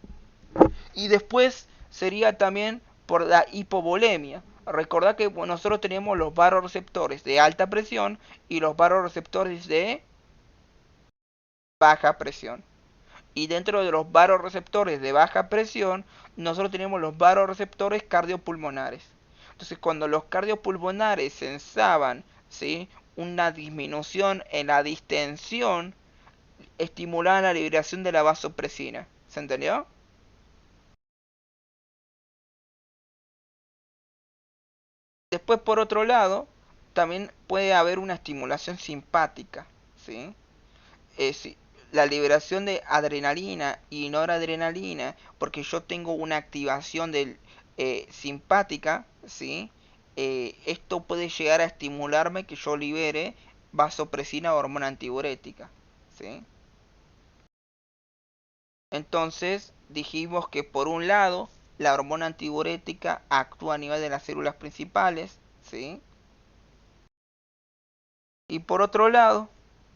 Y después sería también por la hipovolemia. Recordad que nosotros tenemos los vasoreceptores de alta presión y los vasoreceptores de baja presión. Y dentro de los vasoreceptores de baja presión, nosotros tenemos los vasoreceptores cardiopulmonares. Entonces, cuando los cardiopulmonares sensaban, ¿sí?, una disminución en la distensión, estimulaban la liberación de la vasopresina. ¿Se entendió? Después, por otro lado, también puede haber una estimulación simpática, ¿sí? Si la liberación de adrenalina y noradrenalina, porque yo tengo una activación del, simpática, ¿sí? Esto puede llegar a estimularme que yo libere vasopresina o hormona antidiurética, ¿sí? Entonces dijimos que por un lado la hormona antidiurética actúa a nivel de las células principales, ¿sí? Y por otro lado,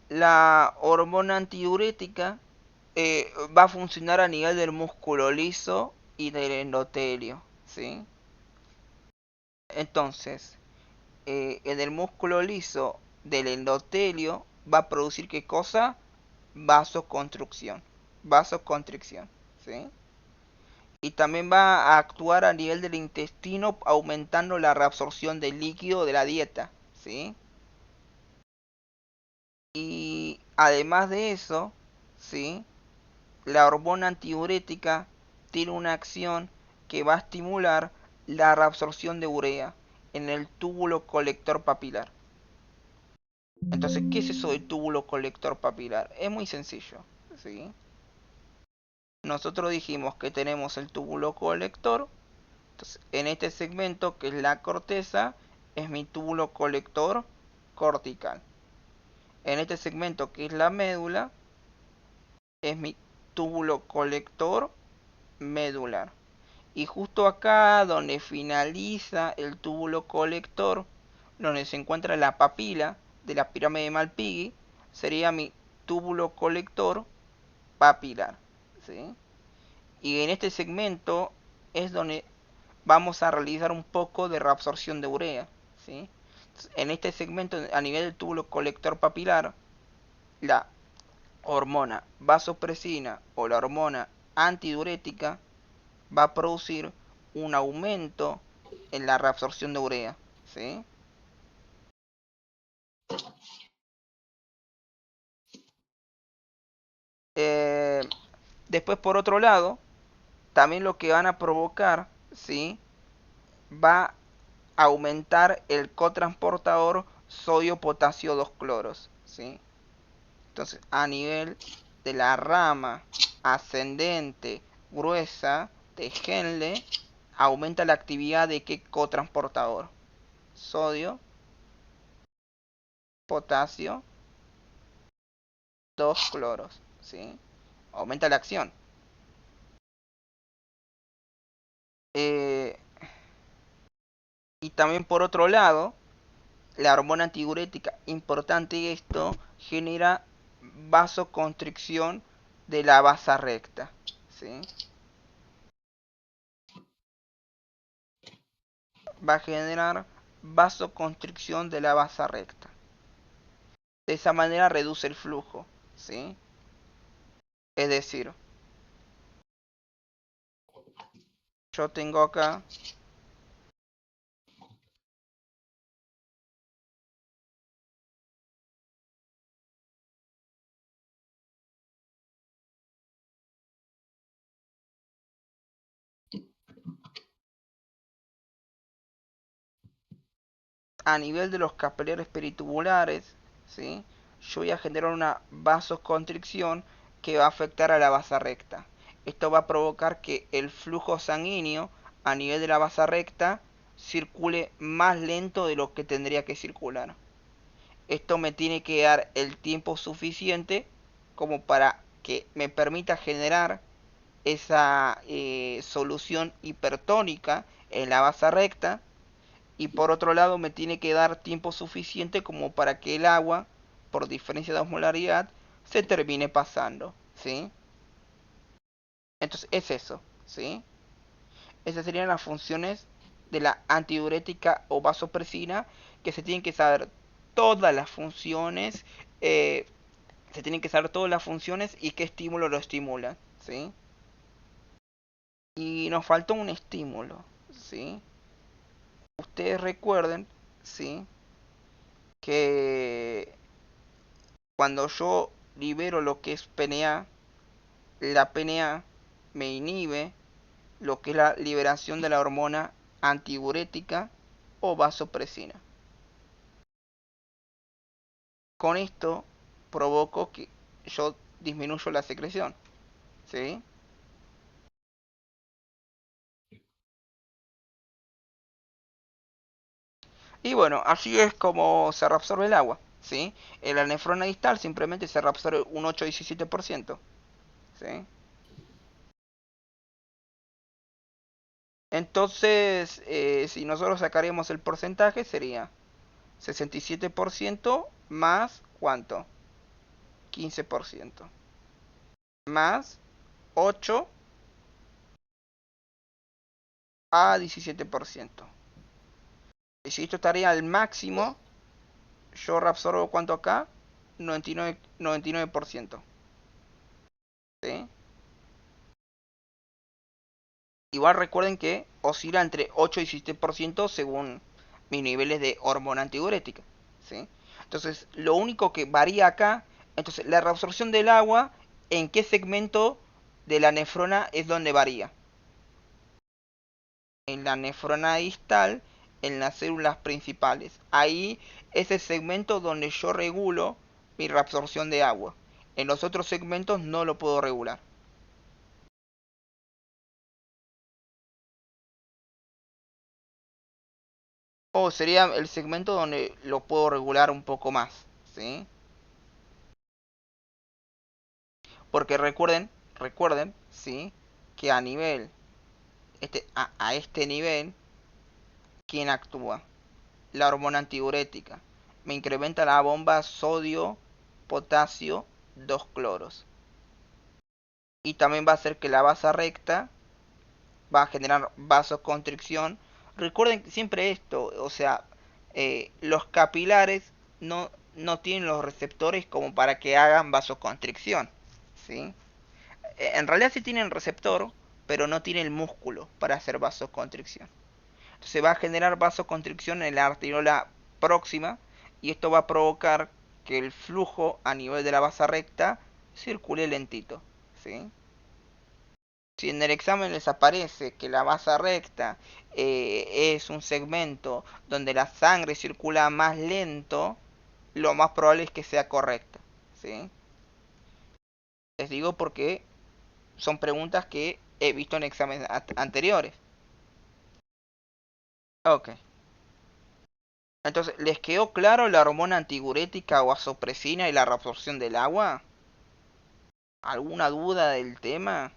la hormona antidiurética va a funcionar a nivel del músculo liso y del endotelio, ¿sí? Entonces, en el músculo liso del endotelio va a producir, ¿qué cosa? Vasoconstricción, vasoconstricción, ¿sí? Y también va a actuar a nivel del intestino, aumentando la reabsorción del líquido de la dieta, ¿sí? Y además de eso, ¿sí?, la hormona antidiurética tiene una acción que va a estimular la reabsorción de urea en el túbulo colector papilar. Entonces, ¿qué es eso del túbulo colector papilar? Es muy sencillo, ¿sí? Nosotros dijimos que tenemos el túbulo colector, Entonces, en este segmento, que es la corteza, es mi túbulo colector cortical. En este segmento, que es la médula, es mi túbulo colector medular. Y justo acá, donde finaliza el túbulo colector, donde se encuentra la papila de la pirámide de Malpighi, sería mi túbulo colector papilar, ¿sí? Y en este segmento es donde vamos a realizar un poco de reabsorción de urea, ¿sí? En este segmento, a nivel del túbulo colector papilar, la hormona vasopresina o la hormona antidiurética va a producir un aumento en la reabsorción de urea, ¿sí? Después, por otro lado, también lo que van a provocar, ¿sí? Va a aumentar el cotransportador sodio-potasio 2 cloros, ¿sí? Entonces, a nivel de la rama ascendente gruesa de Henle, aumenta la actividad de qué cotransportador. Sodio, potasio, 2 cloros, ¿sí? Aumenta la acción. Y también por otro lado, la hormona antidiurética, importante esto, genera vasoconstricción de la vasa recta, ¿sí? Va a generar vasoconstricción de la vasa recta. De esa manera reduce el flujo, ¿sí? Es decir, yo tengo acá a nivel de los capilares peritubulares, ¿sí? Yo voy a generar una vasoconstricción que va a afectar a la vasa recta. Esto va a provocar que el flujo sanguíneo a nivel de la vasa recta circule más lento de lo que tendría que circular. Esto me tiene que dar el tiempo suficiente como para que me permita generar esa solución hipertónica en la vasa recta, y por otro lado me tiene que dar tiempo suficiente como para que el agua, por diferencia de osmolaridad, se termine pasando, ¿sí? Entonces es eso, ¿sí? Esas serían las funciones de la antidiurética o vasopresina, que se tienen que saber todas las funciones, se tienen que saber todas las funciones y qué estímulo lo estimula, ¿sí? Y nos faltó un estímulo, ¿sí? Ustedes recuerden, ¿sí? Que cuando yo libero lo que es PNA, la PNA me inhibe lo que es la liberación de la hormona antidiurética o vasopresina. Con esto provoco que yo disminuyo la secreción, ¿sí? Y bueno, así es como se reabsorbe el agua, ¿sí? En la nefrona distal simplemente se reabsorbe un 8-17%, ¿sí? Entonces, si nosotros sacaríamos el porcentaje, sería 67% más ¿cuánto? 15%. Más 8 a 17%. Y si esto estaría al máximo, yo reabsorbo ¿cuánto acá? 99%. ¿Sí? Igual recuerden que oscila entre 8 y 17% según mis niveles de hormona antidiurética, ¿sí? Entonces, lo único que varía acá, entonces la reabsorción del agua, ¿en qué segmento de la nefrona es donde varía? En la nefrona distal, en las células principales. Ahí es el segmento donde yo regulo mi reabsorción de agua. En los otros segmentos no lo puedo regular. O sería el segmento donde lo puedo regular un poco más, ¿sí? Porque recuerden, ¿sí? Que a nivel, a este nivel, ¿quién actúa? La hormona antidiurética. Me incrementa la bomba sodio, potasio, 2 cloros. Y también va a hacer que la base recta va a generar vasoconstricción. Recuerden siempre esto, o sea, los capilares no tienen los receptores como para que hagan vasoconstricción, ¿sí? En realidad sí tienen receptor, pero no tiene el músculo para hacer vasoconstricción. Entonces va a generar vasoconstricción en la arteriola próxima y esto va a provocar que el flujo a nivel de la base recta circule lentito, ¿sí? Si en el examen les aparece que la base recta es un segmento donde la sangre circula más lento, lo más probable es que sea correcta, ¿sí? Les digo porque son preguntas que he visto en exámenes anteriores. Ok. Entonces, ¿les quedó claro la hormona antidiurética o vasopresina y la reabsorción del agua? ¿Alguna duda del tema?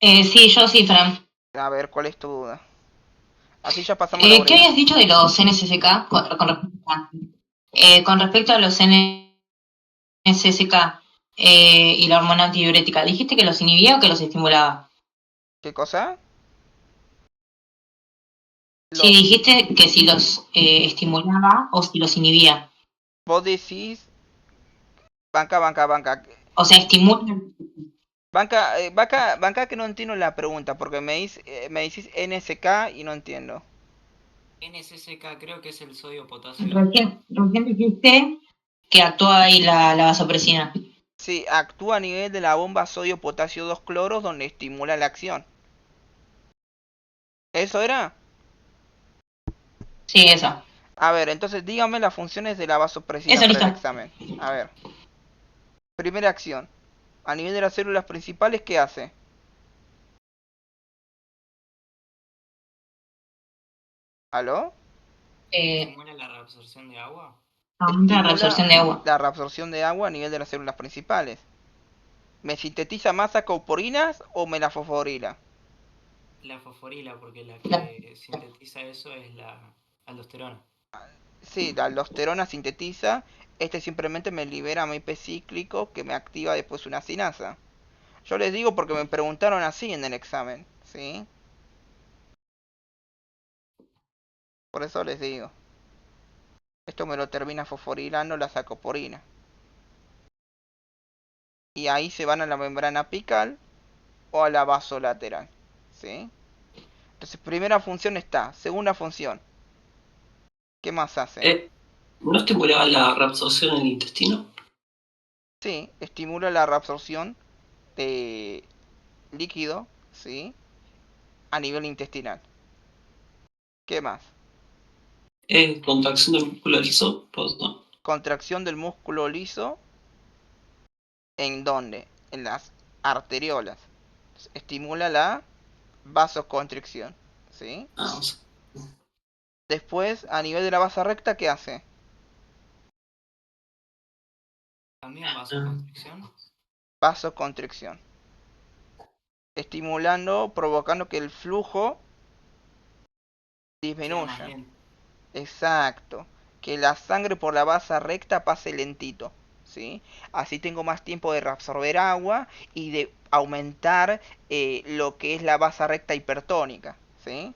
Sí, yo sí, Fran. A ver, ¿cuál es tu duda? Así ya pasamos la ¿Qué urea. habías dicho de los NSSK con respecto a los NSSK y la hormona antidiurética? ¿Dijiste que los inhibía o que los estimulaba? ¿Qué cosa? Sí, Los, dijiste que si los estimulaba o si los inhibía. vos decís, banca. O sea, estimula. Banca que no entiendo la pregunta, porque me decís NSK y no entiendo. NSSK creo que es el sodio potasio. Recién dijiste que actúa ahí la vasopresina. Sí, actúa a nivel de la bomba sodio-potasio 2 cloros donde estimula la acción. ¿Eso era? Sí, eso. A ver, entonces dígame las funciones de la vasopresina Eso, para el listo. examen. A ver, primera acción. A nivel de las células principales, ¿qué hace? ¿Aló? ¿Estimula la reabsorción de agua? Aumenta la Estimula reabsorción de agua. la reabsorción de agua a nivel de las células principales. ¿Me sintetiza más acoporinas o me la fosforila? La fosforila, porque la La- que sintetiza eso es la aldosterona. Sí, la aldosterona sintetiza. Este simplemente me libera AMP cíclico que me activa después una sinasa. Yo les digo porque me preguntaron así en el examen, ¿sí? Por eso les digo. Esto me lo termina fosforilando la sacoporina. Y ahí se van a la membrana apical o a la vasolateral, ¿sí? Entonces, primera función está. Segunda función, ¿qué más hace? ¿No estimulaba la reabsorción en el intestino? Sí, estimula la reabsorción de líquido, ¿sí? A nivel intestinal. ¿Qué más? Contracción del músculo liso, perdón. Contracción del músculo liso. ¿En dónde? En las arteriolas. Estimula la vasoconstricción, ¿sí? Ah, o sea, Después, a nivel de la base recta, ¿qué hace? También vasoconstricción. Vasoconstricción. Estimulando, provocando que el flujo Sea más disminuya. lento. Exacto. Que la sangre por la base recta pase lentito, ¿sí? Así tengo más tiempo de reabsorber agua y de aumentar lo que es la base recta hipertónica, ¿sí?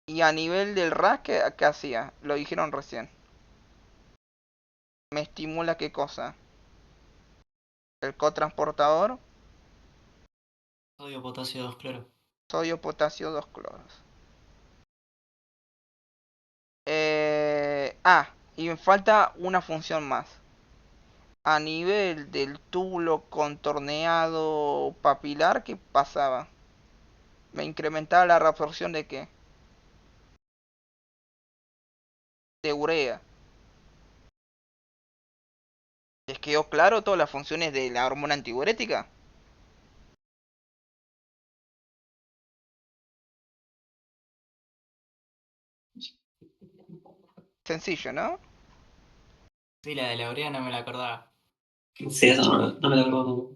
Y a nivel del RAS, ¿qué hacía? Lo dijeron recién. ¿Me estimula qué cosa? El cotransportador, Sodio potasio 2 cloro. sodio, potasio, 2 cloros. Y me falta una función más. A nivel del túbulo contorneado papilar, ¿qué pasaba? ¿Me incrementaba la reabsorción de qué? De urea. ¿Les quedó claro todas las funciones de la hormona antidiurética? Sencillo, ¿no? Sí, la de la urea no me la acordaba. Sí, eso no me lo acuerdo.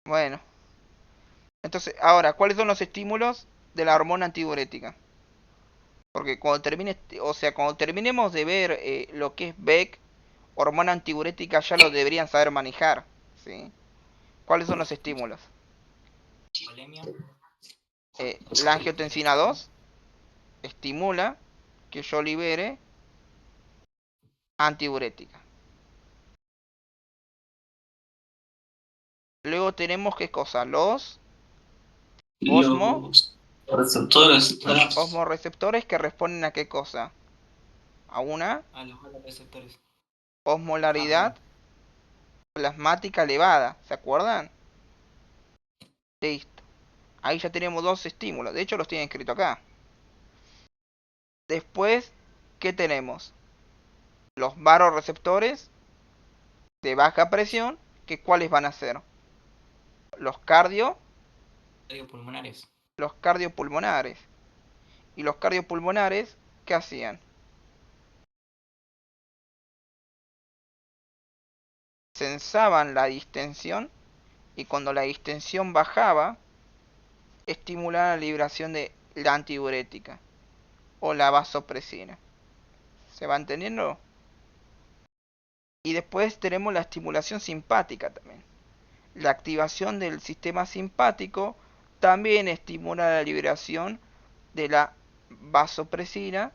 Bueno, entonces, ahora, ¿cuáles son los estímulos de la hormona antidiurética? Porque cuando termine, o sea, cuando terminemos de ver lo que es Beck, hormona antidiurética ya lo deberían saber manejar, ¿sí? ¿Cuáles son los estímulos? Bulimia, La angiotensina 2 estimula que yo libere antidiurética. Luego tenemos, ¿qué cosa? Los Los receptores. osmoreceptores que responden a qué cosa? A una a los receptores. Ah, osmolaridad perdón. plasmática elevada, ¿se acuerdan? Listo. Ahí ya tenemos dos estímulos, de hecho los tienen escrito acá. Después, ¿qué tenemos? Los varoreceptores de baja presión, que ¿cuáles van a ser? Los Cardiopulmonares. los cardiopulmonares. Y los cardiopulmonares, ¿qué hacían? Sensaban la distensión y cuando la distensión bajaba, estimulaban la liberación de la antidiurética o la vasopresina. ¿Se va entendiendo? Y después tenemos la estimulación simpática también. La activación del sistema simpático también estimula la liberación de la vasopresina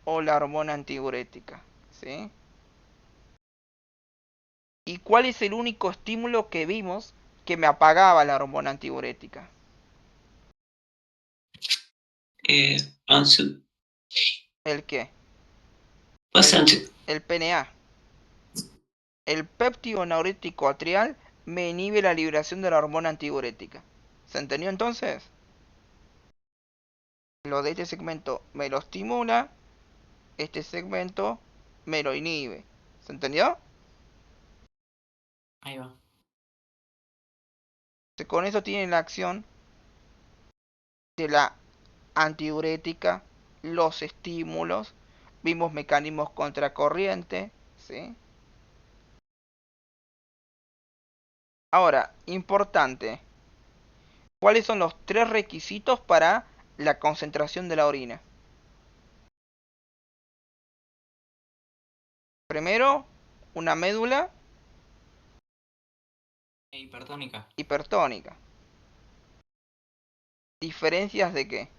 o la hormona antidiurética, ¿sí? ¿Y cuál es el único estímulo que vimos que me apagaba la hormona antidiurética? Ansio. ¿El qué? Pasa ansio. El PNA. El péptido neurético atrial me inhibe la liberación de la hormona antidiurética. ¿Se entendió entonces? Lo de este segmento me lo estimula, este segmento me lo inhibe. ¿Se entendió? Ahí va. Con eso tienen la acción de la antidiurética, los estímulos, vimos mecanismos contracorriente, ¿sí? Ahora, importante, ¿cuáles son los tres requisitos para la concentración de la orina? Primero, una médula Hipertónica. hipertónica. ¿Diferencias de qué?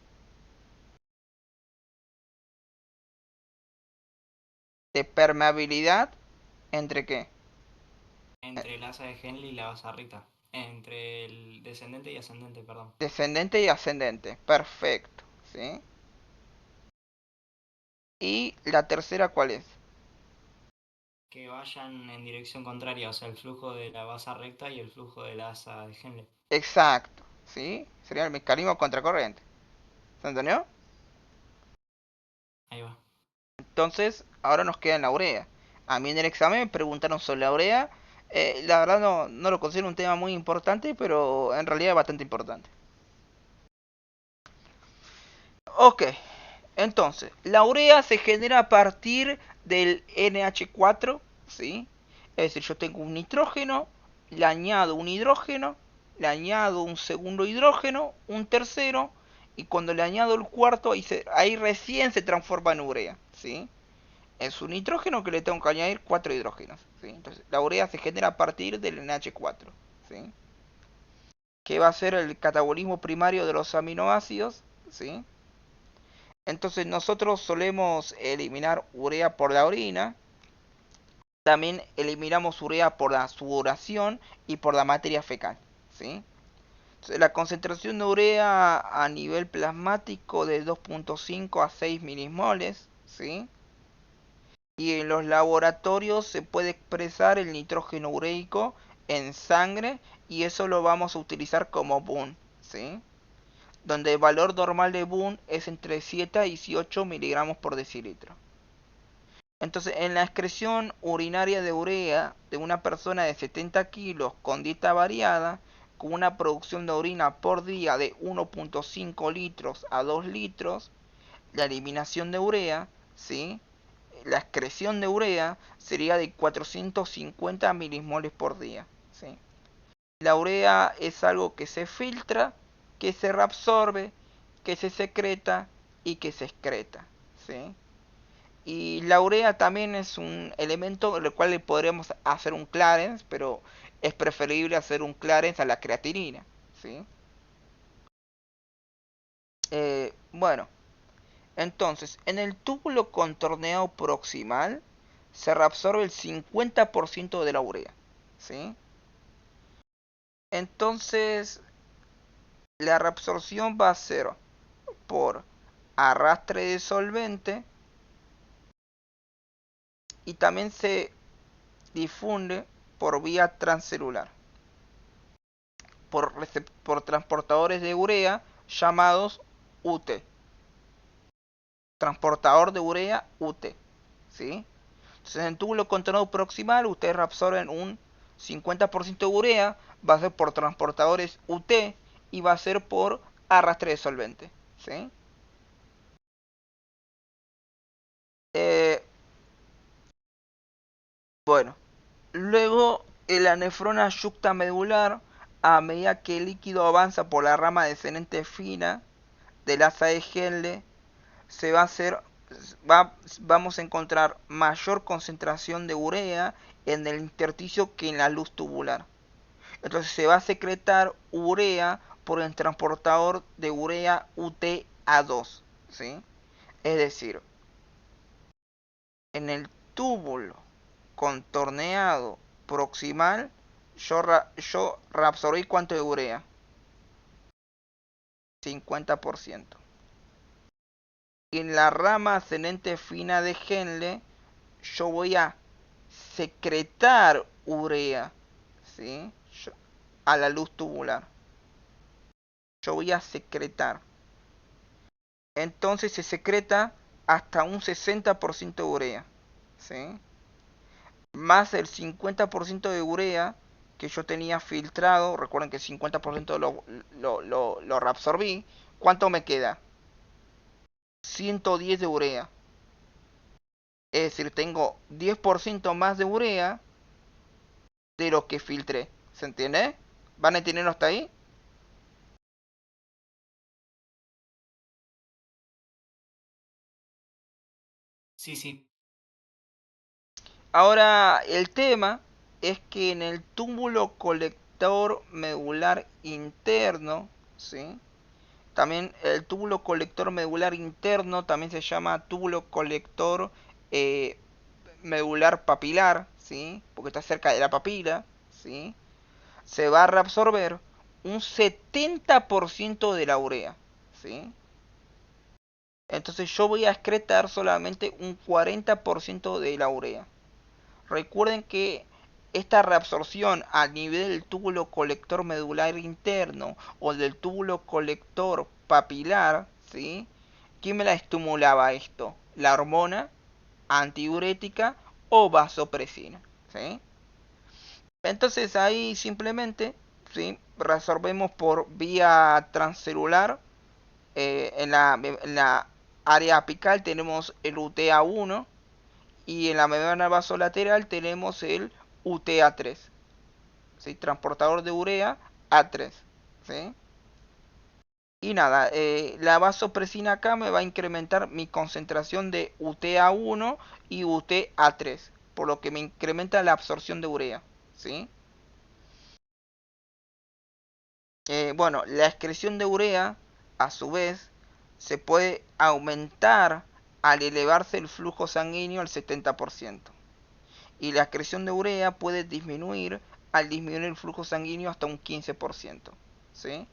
De permeabilidad, ¿entre qué? Entre el asa de Henle y la basarrita. Entre el descendente y ascendente, perdón. Descendente y ascendente. Perfecto, ¿sí? ¿Y la tercera cuál es? Que vayan en dirección contraria, o sea, el flujo de la basa recta y el flujo de la asa de Henle. Exacto, ¿sí? Sería el mecanismo contracorriente. ¿Se entendió? Ahí va. Entonces, ahora nos queda en la urea. A mí en el examen me preguntaron sobre la urea. La verdad no lo considero un tema muy importante, pero en realidad es bastante importante. Ok, entonces, la urea se genera a partir del NH4, ¿sí? Es decir, yo tengo un nitrógeno, le añado un hidrógeno, le añado un segundo hidrógeno, un tercero, y cuando le añado el cuarto, ahí recién se transforma en urea, ¿sí? Es un nitrógeno que le tengo que añadir cuatro hidrógenos, ¿sí? Entonces, la urea se genera a partir del NH4, ¿sí? Que va a ser el catabolismo primario de los aminoácidos, ¿sí? Entonces nosotros solemos eliminar urea por la orina, también eliminamos urea por la sudoración y por la materia fecal, ¿sí? Entonces, la concentración de urea a nivel plasmático de 2.5 a 6 milimoles, ¿sí? Y en los laboratorios se puede expresar el nitrógeno ureico en sangre y eso lo vamos a utilizar como Boone, ¿sí? Donde el valor normal de Boone es entre 7 y 18 miligramos por decilitro. Entonces, en la excreción urinaria de urea de una persona de 70 kilos con dieta variada, con una producción de orina por día de 1.5 litros a 2 litros, la eliminación de urea, ¿sí? la excreción de urea sería de 450 milimoles por día, ¿sí? La urea es algo que se filtra, que se reabsorbe, que se secreta y que se excreta, ¿sí? Y la urea también es un elemento el cual le podríamos hacer un Clarence, pero es preferible hacer un Clarence a la creatinina, ¿sí? Bueno, entonces, en el túbulo contorneado proximal se reabsorbe el 50% de la urea, ¿sí? Entonces, la reabsorción va a ser por arrastre de solvente y también se difunde por vía transcelular, por transportadores de urea llamados UT, transportador de urea UT, ¿sí? Entonces en el túbulo contornado proximal ustedes reabsorben un 50% de urea, va a ser por transportadores UT y va a ser por arrastre de solvente, ¿sí? Eh, bueno, luego la nefrona yuctamedular, a medida que el líquido avanza por la rama descendente fina del asa de Henle, se va a hacer, vamos a encontrar mayor concentración de urea en el intersticio que en la luz tubular. Entonces se va a secretar urea por el transportador de urea UTA2, ¿sí? Es decir, en el túbulo contorneado proximal, yo reabsorbí cuánto de urea, 50%. Y en la rama ascendente fina de Henle, yo voy a secretar urea, ¿sí? A la luz tubular. Yo voy a secretar. Entonces se secreta hasta un 60% de urea, ¿sí? Más el 50% de urea que yo tenía filtrado. Recuerden que el 50% lo reabsorbí. ¿Cuánto me queda? 110 de urea. Es decir, tengo 10% más de urea de lo que filtré. ¿Se entiende? ¿Van a entenderlo hasta ahí? Sí, sí. Ahora, el tema es que en el túbulo colector medular interno, ¿sí? También el túbulo colector medular interno también se llama túbulo colector eh, medular papilar, ¿sí? Porque está cerca de la papila, ¿sí? Se va a reabsorber un 70% de la urea, ¿sí? Entonces yo voy a excretar solamente un 40% de la urea. Recuerden que esta reabsorción a nivel del túbulo colector medular interno o del túbulo colector papilar, ¿sí? ¿Quién me la estimulaba esto? La hormona antidiurética o vasopresina, ¿sí? Entonces ahí simplemente, ¿sí? Resolvemos por vía transcelular. En la área apical tenemos el UTA1 y en la membrana vasolateral tenemos el UTA3, ¿sí? Transportador de urea A3, ¿sí? Y nada, la vasopresina acá me va a incrementar mi concentración de UTA1 y UTA3, por lo que me incrementa la absorción de urea, ¿sí? Bueno, la excreción de urea, a su vez, se puede aumentar al elevarse el flujo sanguíneo al 70%. Y la excreción de urea puede disminuir al disminuir el flujo sanguíneo hasta un 15%, ¿sí?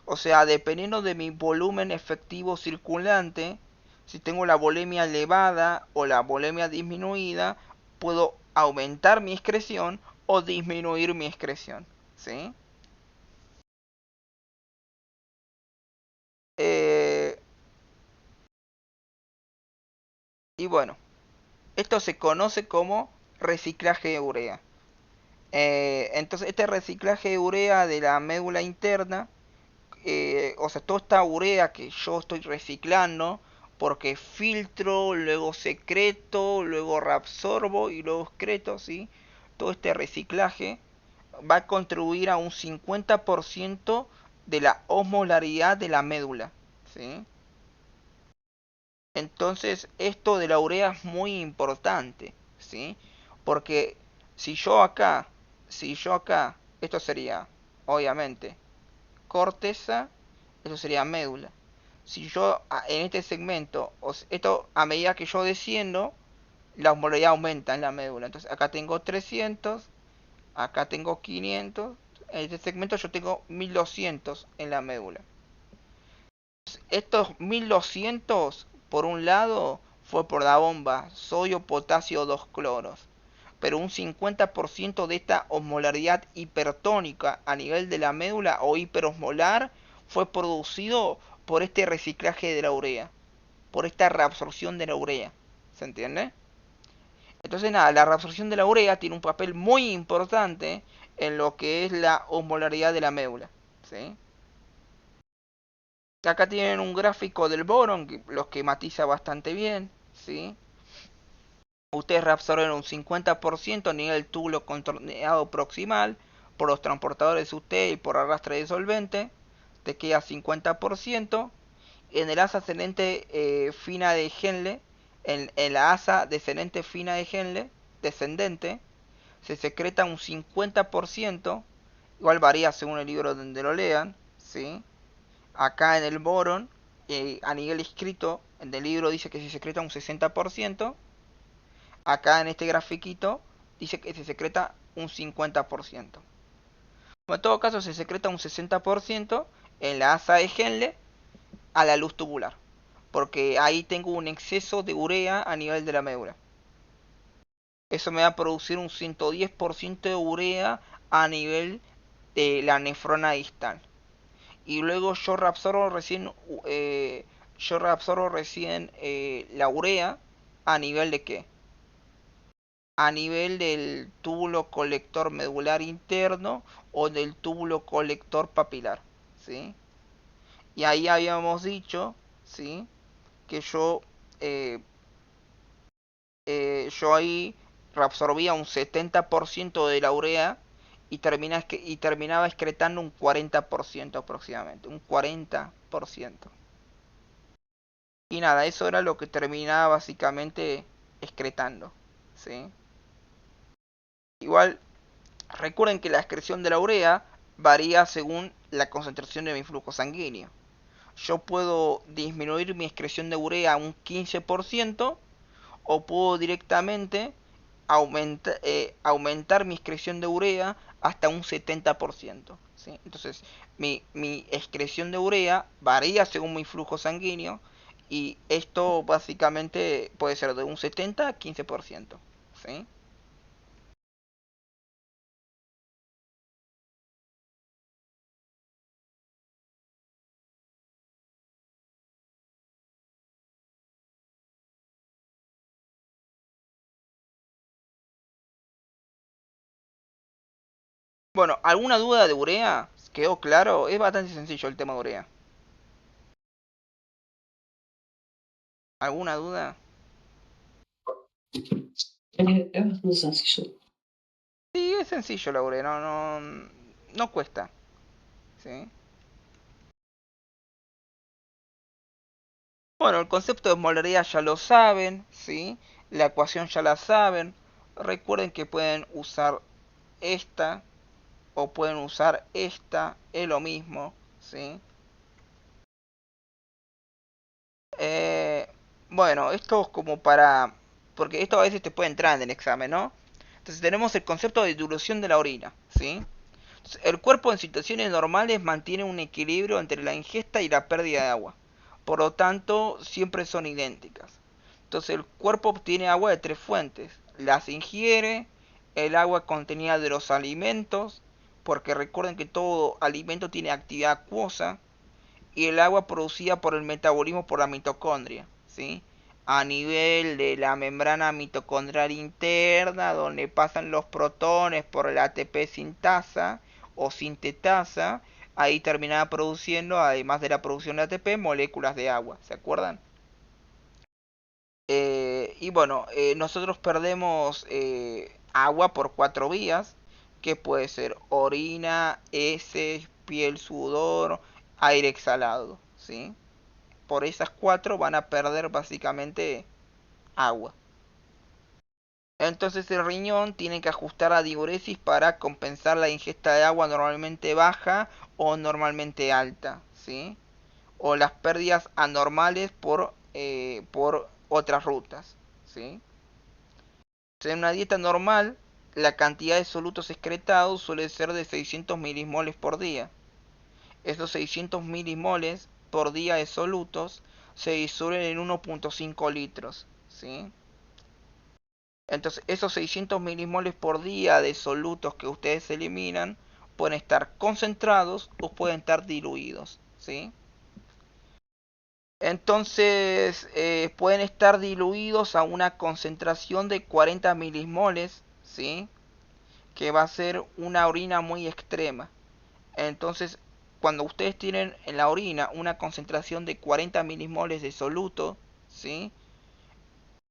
O sea, dependiendo de mi volumen efectivo circulante, si tengo la volemia elevada o la volemia disminuida, puedo aumentar mi excreción o disminuir mi excreción, ¿sí? Eh, y bueno, esto se conoce como reciclaje de urea. Entonces, este reciclaje de urea de la médula interna, o sea, toda esta urea que yo estoy reciclando porque filtro, luego secreto, luego reabsorbo y luego excreto, ¿sí? Todo este reciclaje va a contribuir a un 50% de la osmolaridad de la médula, ¿sí? Entonces, esto de la urea es muy importante, ¿sí? Porque si yo acá, esto sería, obviamente, corteza, esto sería médula. Si yo en este segmento, esto a medida que yo desciendo, la osmolaridad aumenta en la médula. Entonces, acá tengo 300, acá tengo 500, en este segmento yo tengo 1200 en la médula. Estos 1200, por un lado, fue por la bomba sodio, potasio, 2 cloros. Pero un 50% de esta osmolaridad hipertónica a nivel de la médula o hiperosmolar fue producido por este reciclaje de la urea, por esta reabsorción de la urea. ¿Se entiende? Entonces nada, la reabsorción de la urea tiene un papel muy importante en lo que es la osmolaridad de la médula. ¿Sí? Acá tienen un gráfico del boron que los que matiza bastante bien, ¿sí? Ustedes reabsorben un 50% a nivel túbulo contorneado proximal por los transportadores de usted y por arrastre de solvente. Te queda 50%. En el asa ascendente fina de Henle, en la asa descendente fina de Henle, descendente, se secreta un 50%. Igual varía según el libro donde lo lean, ¿sí? Acá en el boron, a nivel escrito, en el libro dice que se secreta un 60%. Acá en este grafiquito dice que se secreta un 50%. Bueno, en todo caso se secreta un 60% en la asa de Henle a la luz tubular. Porque ahí tengo un exceso de urea a nivel de la médula. Eso me va a producir un 110% de urea a nivel de la nefrona distal. Y luego yo reabsorbo recién la urea a nivel de qué? A nivel del túbulo colector medular interno o del túbulo colector papilar, ¿sí? Y ahí habíamos dicho, ¿sí? Que eh, yo ahí reabsorbía un 70% de la urea y terminaba excretando un 40% aproximadamente, un 40%. Y nada, eso era lo que terminaba básicamente excretando, ¿sí? Igual, recuerden que la excreción de la urea varía según la concentración de mi flujo sanguíneo. Yo puedo disminuir mi excreción de urea a un 15% o puedo directamente aumentar mi excreción de urea hasta un 70%. ¿Sí? Entonces, mi excreción de urea varía según mi flujo sanguíneo y esto básicamente puede ser de un 70 a 15%. ¿Sí? Bueno, ¿alguna duda de urea? ¿Quedó claro? Es bastante sencillo el tema de urea. ¿Alguna duda? Es bastante sencillo. Sí, es sencillo la urea, no cuesta. ¿Sí? Bueno, el concepto de molaridad ya lo saben, ¿sí? La ecuación ya la saben. Recuerden que pueden usar esta o pueden usar esta, es lo mismo, ¿sí? Eh, bueno, esto es como para... Porque esto a veces te puede entrar en el examen, ¿no? Entonces tenemos el concepto de dilución de la orina, ¿sí? El cuerpo en situaciones normales mantiene un equilibrio entre la ingesta y la pérdida de agua. Por lo tanto, siempre son idénticas. Entonces el cuerpo obtiene agua de tres fuentes. Las ingiere, el agua contenida de los alimentos, porque recuerden que todo alimento tiene actividad acuosa, y el agua producida por el metabolismo por la mitocondria, ¿sí? A nivel de la membrana mitocondrial interna, donde pasan los protones por la ATP sintasa o sintetasa, ahí terminaba produciendo, además de la producción de ATP, moléculas de agua, ¿se acuerdan? Y bueno, nosotros perdemos agua por 4 vías, que puede ser orina, heces, piel, sudor, aire exhalado, ¿sí? Por esas 4 van a perder básicamente agua. Entonces el riñón tiene que ajustar la diuresis para compensar la ingesta de agua normalmente baja o normalmente alta, ¿sí? O las pérdidas anormales por otras rutas, ¿sí? En una dieta normal, la cantidad de solutos excretados suele ser de 600 milimoles por día. Esos 600 milimoles por día de solutos se disuelven en 1.5 litros, ¿sí? Entonces, esos 600 milimoles por día de solutos que ustedes eliminan pueden estar concentrados o pueden estar diluidos, ¿sí? Entonces, pueden estar diluidos a una concentración de 40 milimoles, ¿sí? Que va a ser una orina muy extrema. Entonces, cuando ustedes tienen en la orina una concentración de 40 milimoles de soluto, ¿sí?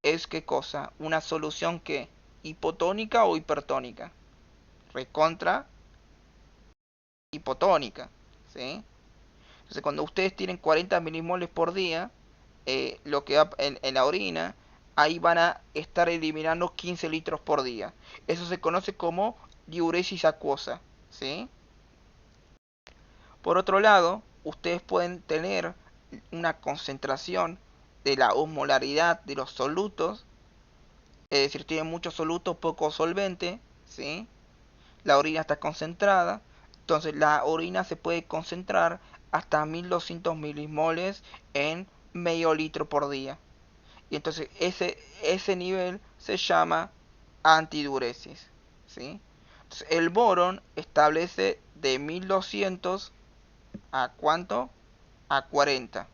Es qué cosa, una solución que hipotónica o hipertónica, recontra hipotónica, ¿sí? Entonces, cuando ustedes tienen 40 milimoles por día, lo que va en la orina, ahí van a estar eliminando 15 litros por día. Eso se conoce como diuresis acuosa, ¿sí? Por otro lado, ustedes pueden tener una concentración de la osmolaridad de los solutos, es decir, tienen mucho soluto, poco solvente, ¿sí? La orina está concentrada, entonces la orina se puede concentrar hasta 1200 milimoles en medio litro por día. Y entonces ese nivel se llama antidiuresis, ¿sí? Entonces, el borón establece de 1200 a ¿cuánto? A 40.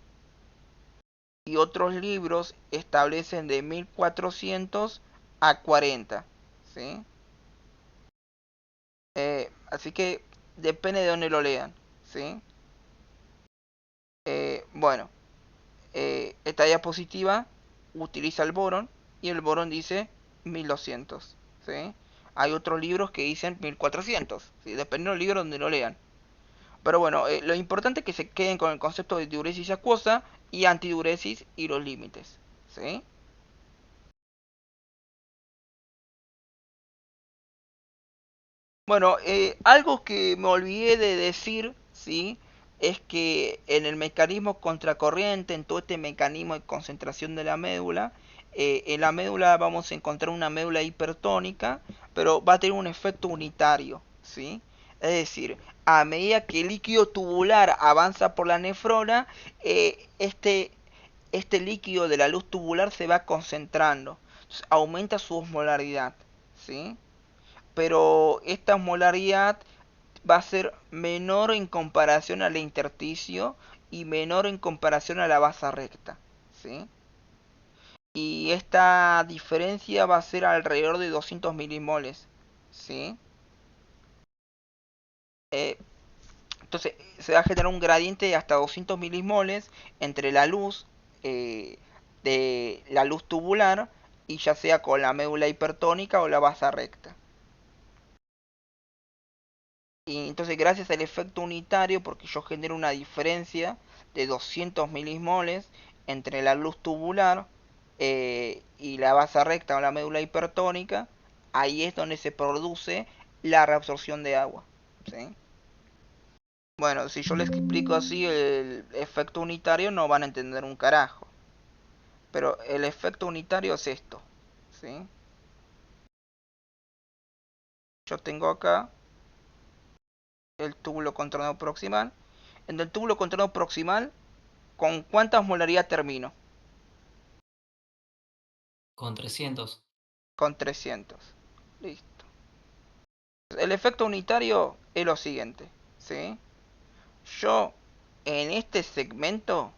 Y otros libros establecen de 1400 a 40, ¿sí? Así que depende de dónde lo lean, ¿sí? Bueno, esta diapositiva utiliza el borón y el borón dice 1200, ¿sí? Hay otros libros que dicen 1400, ¿sí? Depende del libro donde lo lean. Pero bueno, lo importante es que se queden con el concepto de diuresis acuosa y antidiuresis y los límites, ¿sí? Bueno, algo que me olvidé de decir, ¿sí? Es que en el mecanismo contracorriente, en todo este mecanismo de concentración de la médula, en la médula vamos a encontrar una médula hipertónica, pero va a tener un efecto unitario, ¿sí? Es decir, a medida que el líquido tubular avanza por la nefrona, este líquido de la luz tubular se va concentrando, entonces, aumenta su osmolaridad, ¿sí? Pero esta osmolaridad va a ser menor en comparación al intersticio y menor en comparación a la base recta, ¿sí? Y esta diferencia va a ser alrededor de 200 milimoles, ¿sí? Eh, entonces se va a generar un gradiente de hasta 200 milimoles entre la luz de la luz tubular y ya sea con la médula hipertónica o la base recta. Y entonces gracias al efecto unitario, porque yo genero una diferencia de 200 milimoles entre la luz tubular y la base recta o la médula hipertónica, ahí es donde se produce la reabsorción de agua, ¿sí? Bueno, si yo les explico así el efecto unitario no van a entender un carajo. Pero el efecto unitario es esto, ¿sí? Yo tengo acá el túbulo contorno proximal. En el túbulo contorno proximal, ¿con cuánta osmolaridad termino? Con 300. Con 300. Listo. El efecto unitario es lo siguiente, ¿sí? Yo en este segmento,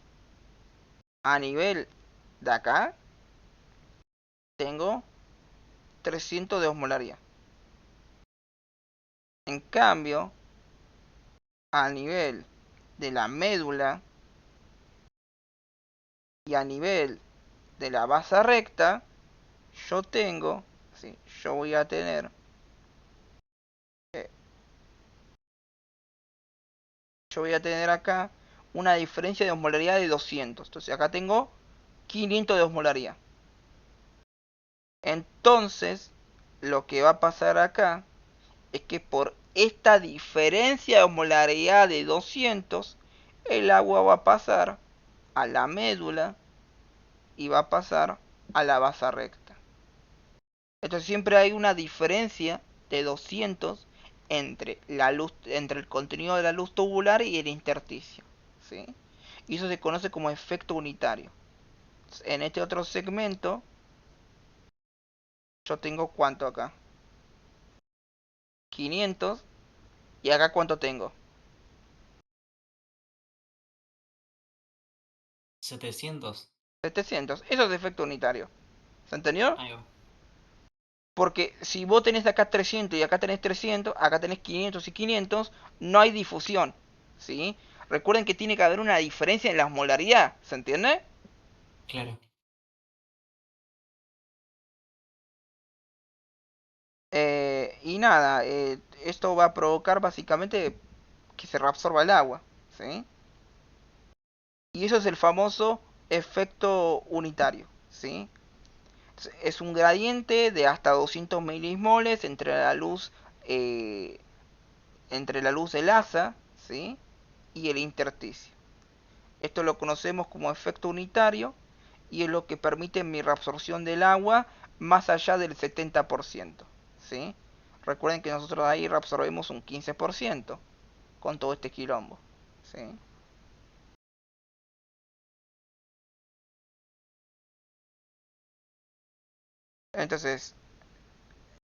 a nivel de acá, tengo 300 de osmolaridad. En cambio, a nivel de la médula y a nivel de la base recta, yo tengo, ¿sí? Yo voy a tener, eh, yo voy a tener acá una diferencia de osmolaridad de 200. Entonces acá tengo 500 de osmolaridad. Entonces, lo que va a pasar acá es que por esta diferencia de osmolaridad de 200, el agua va a pasar a la médula y va a pasar a la base recta. Entonces siempre hay una diferencia de 200 entre la luz, entre el contenido de la luz tubular y el intersticio, ¿sí? Y eso se conoce como efecto unitario. En este otro segmento, yo tengo ¿cuánto acá? 500. ¿Y acá cuánto tengo? 700. 700. Eso es efecto unitario. ¿Se entendió? Ahí va. Porque si vos tenés acá 300 y acá tenés 300, acá tenés 500 y 500, no hay difusión, ¿sí? Recuerden que tiene que haber una diferencia en la osmolaridad, ¿se entiende? Claro. Y nada, esto va a provocar básicamente que se reabsorba el agua, ¿sí? Y eso es el famoso efecto unitario, ¿sí? Es un gradiente de hasta 200 milismoles eh, entre la luz del asa, ¿sí? Y el intersticio. Esto lo conocemos como efecto unitario y es lo que permite mi reabsorción del agua más allá del 70%, ¿sí? Recuerden que nosotros ahí reabsorbemos un 15% con todo este quilombo, ¿sí? Entonces,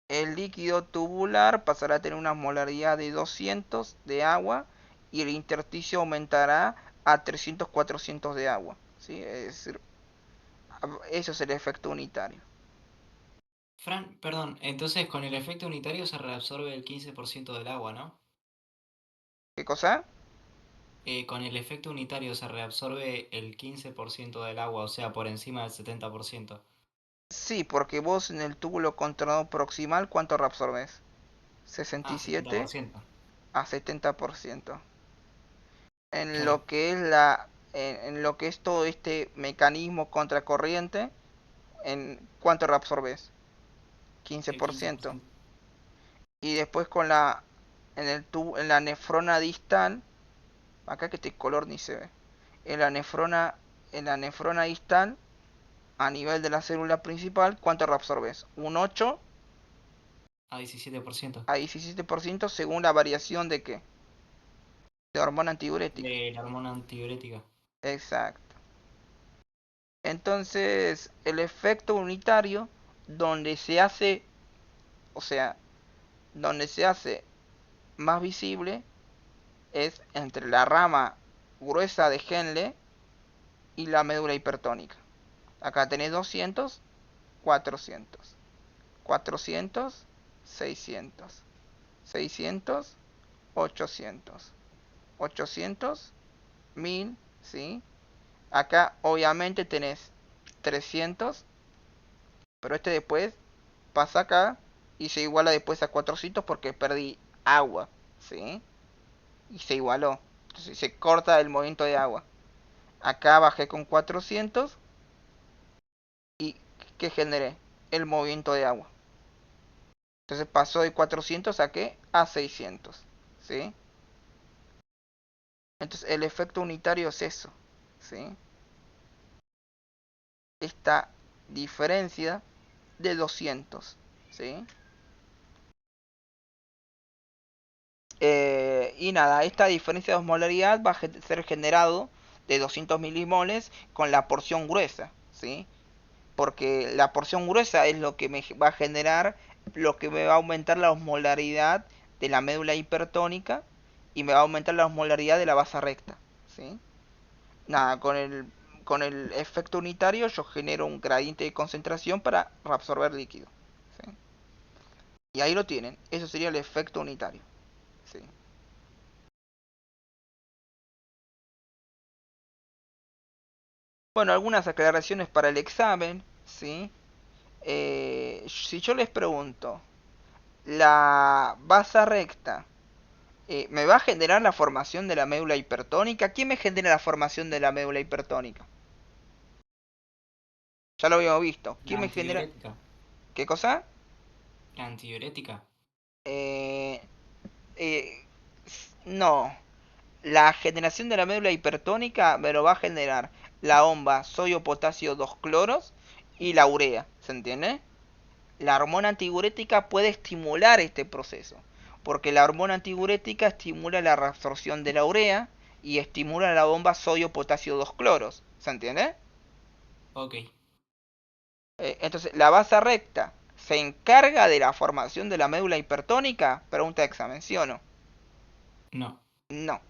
el líquido tubular pasará a tener una molaridad de 200 de agua y el intersticio aumentará a 300-400 de agua, ¿sí? Es decir, eso es el efecto unitario. Fran, perdón, entonces con el efecto unitario se reabsorbe el 15% del agua, ¿no? ¿Qué cosa? Con el efecto unitario se reabsorbe el 15% del agua, o sea, por encima del 70%. Sí, porque vos en el túbulo contorno proximal, ¿cuánto reabsorbes? Ah, 67 70%. a 70%. En Claro. lo que es en lo que es todo este mecanismo contracorriente, ¿en cuánto reabsorbes? El 15%. 15%. Y después en la nefrona distal, acá que este color ni se ve. En la nefrona, en la nefrona distal, a nivel de la célula principal, ¿cuánto reabsorbes? Un 8 A 17%. a 17% según la variación de qué? De hormona antidiurética. De la hormona antidiurética. Exacto. Entonces, el efecto unitario, donde se hace, o sea, donde se hace más visible, es entre la rama gruesa de Henle y la médula hipertónica. Acá tenés 200, 400, 400, 600, 600, 800, 800, 1000, ¿sí? Acá obviamente tenés 300, pero este después pasa acá y se iguala después a 400 porque perdí agua, ¿sí? Y se igualó. Entonces se corta el movimiento de agua. Acá bajé con 400 y ¿qué generé? El movimiento de agua. Entonces pasó de 400 a qué? A 600, ¿sí? Entonces el efecto unitario es eso, ¿sí? Esta diferencia de 200, ¿sí? Y nada, esta diferencia de osmolaridad va a ser generado de 200 milimoles con la porción gruesa, ¿sí? Porque la porción gruesa es lo que me va a generar, lo que me va a aumentar la osmolaridad de la médula hipertónica y me va a aumentar la osmolaridad de la base recta, ¿sí? Nada, con el efecto unitario yo genero un gradiente de concentración para reabsorber líquido, ¿sí? Y ahí lo tienen, eso sería el efecto unitario, ¿sí? Bueno, algunas aclaraciones para el examen, ¿sí? Si yo les pregunto, la basa recta, ¿me va a generar la formación de la médula hipertónica? ¿Quién me genera la formación de la médula hipertónica? Ya lo habíamos visto. La ¿Quién me genera? antidiurética. ¿Qué cosa? La antidiurética. Eh, eh, no. La generación de la médula hipertónica me lo va a generar la bomba sodio potasio 2 cloros y la urea. ¿Se entiende? La hormona antidiurética puede estimular este proceso, porque la hormona antidiurética estimula la reabsorción de la urea y estimula la bomba sodio-potasio 2 cloros. ¿Se entiende? Ok. Entonces, la basa recta se encarga de la formación de la médula hipertónica. Pregunta de examen, ¿sí o no? No. No.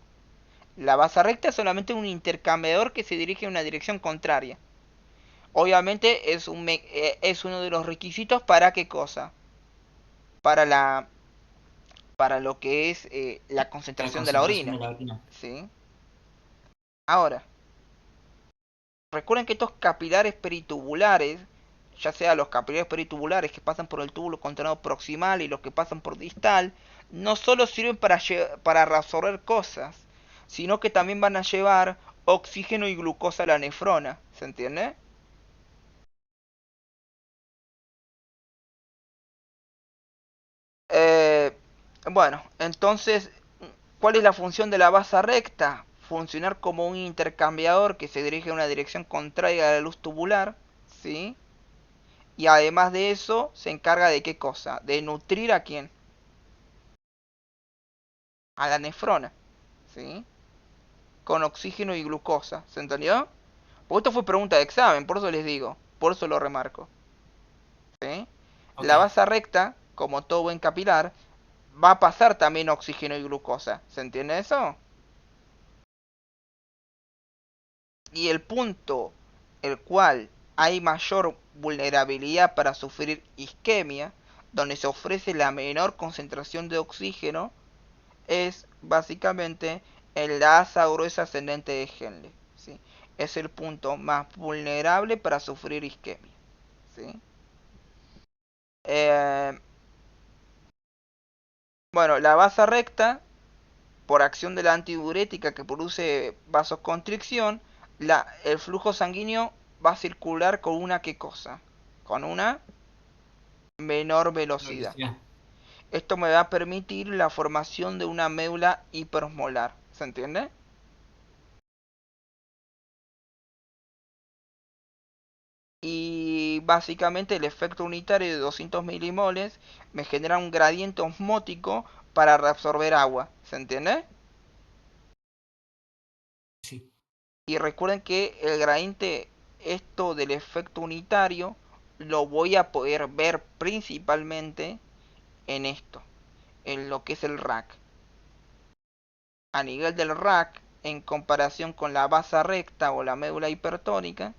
La basa recta es solamente un intercambiador que se dirige en una dirección contraria. Obviamente es uno de los requisitos para qué cosa. Para la para lo que es la La concentración de la concentración orina. de la orina. ¿Sí? Ahora, recuerden que estos capilares peritubulares, ya sea los capilares peritubulares que pasan por el túbulo contornado proximal y los que pasan por distal, no solo sirven para reabsorber cosas, sino que también van a llevar oxígeno y glucosa a la nefrona. ¿Se entiende? Eh, bueno, entonces, ¿cuál es la función de la basa recta? Funcionar como un intercambiador que se dirige en una dirección contraria a la luz tubular, ¿sí? Y además de eso, se encarga de qué cosa? De nutrir a quién? A la nefrona, ¿sí? Con oxígeno y glucosa, ¿se entendió? Porque esto fue pregunta de examen, por eso les digo, por eso lo remarco, ¿sí? Ok. La basa recta, como todo buen capilar, va a pasar también oxígeno y glucosa, ¿se entiende eso? Y el punto el cual hay mayor vulnerabilidad para sufrir isquemia, donde se ofrece la menor concentración de oxígeno, es básicamente en la asa gruesa ascendente de Henle. ¿Sí? Es el punto más vulnerable para sufrir isquemia. ¿Sí? Eh, bueno, la basa recta, por acción de la antidiurética que produce vasoconstricción, el flujo sanguíneo va a circular con una qué cosa, con una menor velocidad. Velocidad. Esto me va a permitir la formación de una médula hiperosmolar. ¿Se entiende? Y básicamente el efecto unitario de 200 milimoles me genera un gradiente osmótico para reabsorber agua. ¿Se entiende? Sí. Y recuerden que el gradiente, esto del efecto unitario, lo voy a poder ver principalmente en esto, en lo que es el rack. A nivel del rack, en comparación con la basa recta o la médula hipertónica,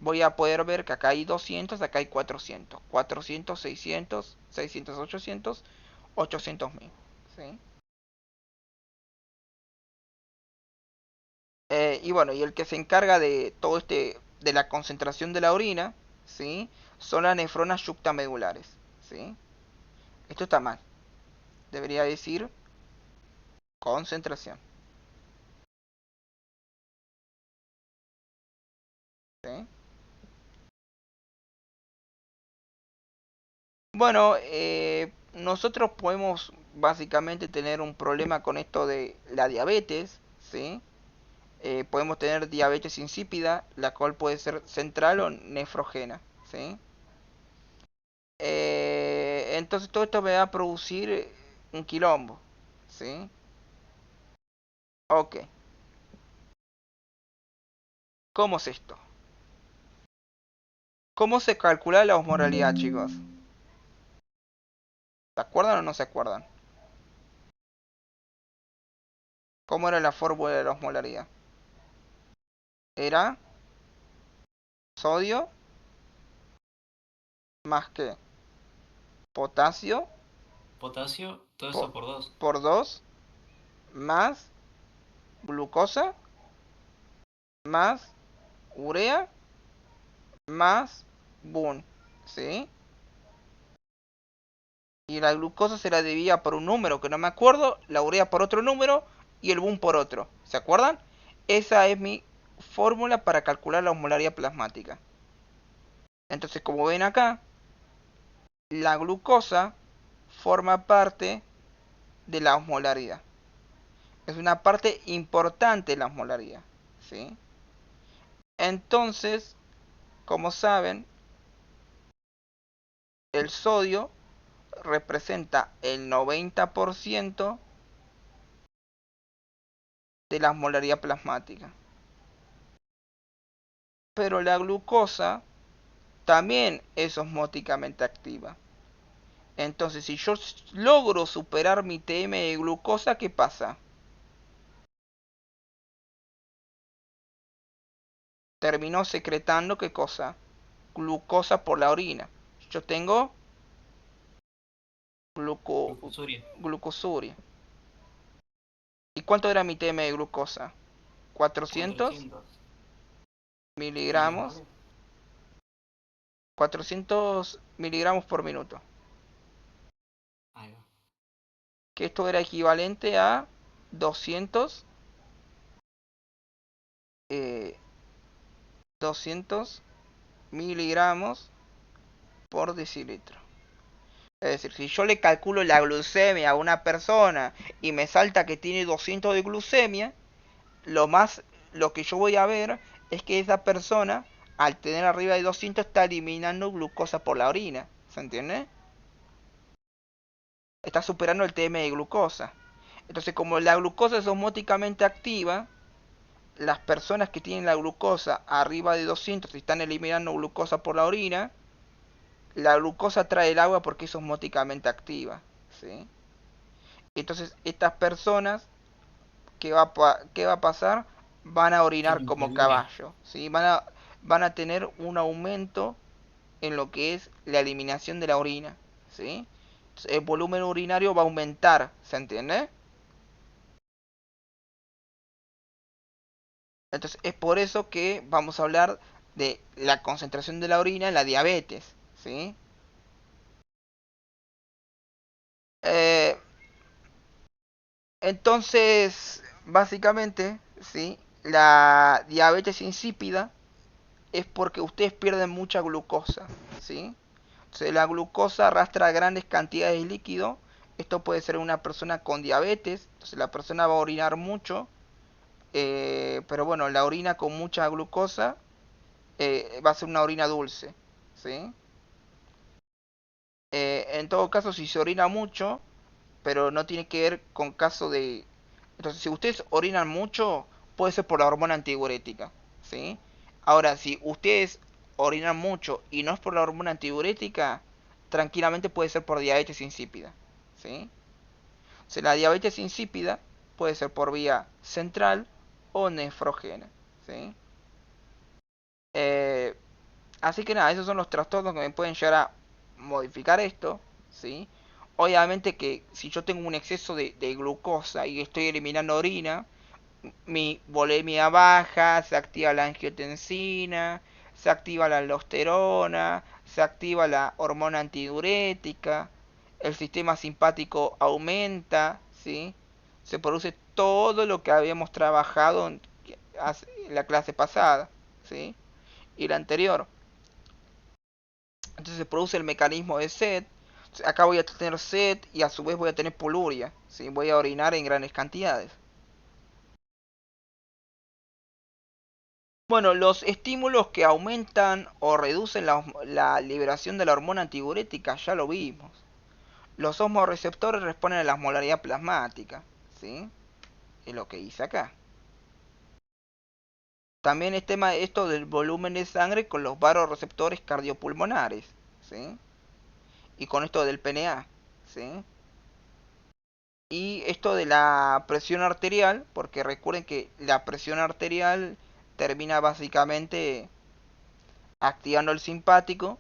voy a poder ver que acá hay 200, acá hay 400. 400, 600, 600, 800, 800.000. ¿Sí? Y bueno, y el que se encarga de todo de la concentración de la orina, ¿sí? Son las nefronas yuctamedulares, ¿sí? Esto está mal. Debería decir concentración, ¿sí? Bueno, nosotros podemos básicamente tener un problema con esto de la diabetes, ¿sí? Podemos tener diabetes insípida, la cual puede ser central o nefrogena, ¿sí? Entonces todo esto me va a producir un quilombo, ¿sí? Ok, ¿cómo es esto? ¿Cómo se calcula la osmolaridad, chicos? ¿Se acuerdan o no se acuerdan? ¿Cómo era la fórmula de la osmolaridad? Era sodio más que potasio Potasio, todo po- eso por 2. por 2 más glucosa más urea más BUN, ¿sí? Y la glucosa se la dividía por un número que no me acuerdo, la urea por otro número y el BUN por otro. ¿Se acuerdan? Esa es mi fórmula para calcular la osmolaridad plasmática. Entonces, como ven acá, la glucosa forma parte de la osmolaridad. Es una parte importante de la osmolaridad, ¿sí? Entonces, como saben, el sodio representa el 90% de la osmolaridad plasmática. Pero la glucosa también es osmóticamente activa. Entonces, si yo logro superar mi TM de glucosa, ¿qué pasa? Terminó secretando, ¿qué cosa? Glucosa por la orina. Yo tengo glucosuria. ¿Y cuánto era mi TM de glucosa? 400 miligramos. 400 miligramos por minuto. Ahí va. Que esto era equivalente a 200 200 miligramos por decilitro. Es decir, si yo le calculo la glucemia a una persona y me salta que tiene 200 de glucemia, lo que yo voy a ver es que esa persona, al tener arriba de 200, está eliminando glucosa por la orina. ¿Se entiende? Está superando el TM de glucosa. Entonces, como la glucosa es osmóticamente activa, las personas que tienen la glucosa arriba de 200 y están eliminando glucosa por la orina, la glucosa trae el agua porque es osmóticamente activa, ¿sí? Entonces, estas personas, ¿qué va a pasar? Van a orinar Tienen como poliuria. caballo, ¿sí? Van a tener un aumento en lo que es la eliminación de la orina, ¿sí? Entonces, el volumen urinario va a aumentar, ¿se entiende? Entonces, es por eso que vamos a hablar de la concentración de la orina en la diabetes, ¿sí? Eh, entonces, básicamente, ¿sí? La diabetes insípida es porque ustedes pierden mucha glucosa, ¿sí? Entonces, la glucosa arrastra grandes cantidades de líquido. Esto puede ser una persona con diabetes, entonces la persona va a orinar mucho, pero bueno, la orina con mucha glucosa va a ser una orina dulce, ¿sí? En todo caso, si se orina mucho, pero no tiene que ver con caso de... Entonces, si ustedes orinan mucho, puede ser por la hormona antidiurética, ¿sí? Ahora, si ustedes orinan mucho y no es por la hormona antidiurética, tranquilamente puede ser por diabetes insípida, ¿sí? O sea, la diabetes insípida puede ser por vía central o nefrógena, ¿sí? Eh, Así que nada, esos son los trastornos que me pueden llegar a modificar esto, ¿sí? Obviamente que si yo tengo un exceso de glucosa y estoy eliminando orina, mi volemia baja, se activa la angiotensina, se activa la aldosterona, se activa la hormona antidiurética, el sistema simpático aumenta, ¿sí? Se produce todo lo que habíamos trabajado en la clase pasada, ¿sí? Y la anterior. Entonces se produce el mecanismo de sed. Acá voy a tener sed y a su vez voy a tener poluria, ¿sí? Voy a orinar en grandes cantidades. Bueno, los estímulos que aumentan o reducen la liberación de la hormona antidiurética ya lo vimos. Los osmoreceptores responden a la osmolaridad plasmática, ¿sí? Es lo que hice acá. También es tema esto del volumen de sangre con los varoreceptores cardiopulmonares, ¿sí? Y con esto del PNA, ¿sí? Y esto de la presión arterial, porque recuerden que la presión arterial termina básicamente activando el simpático,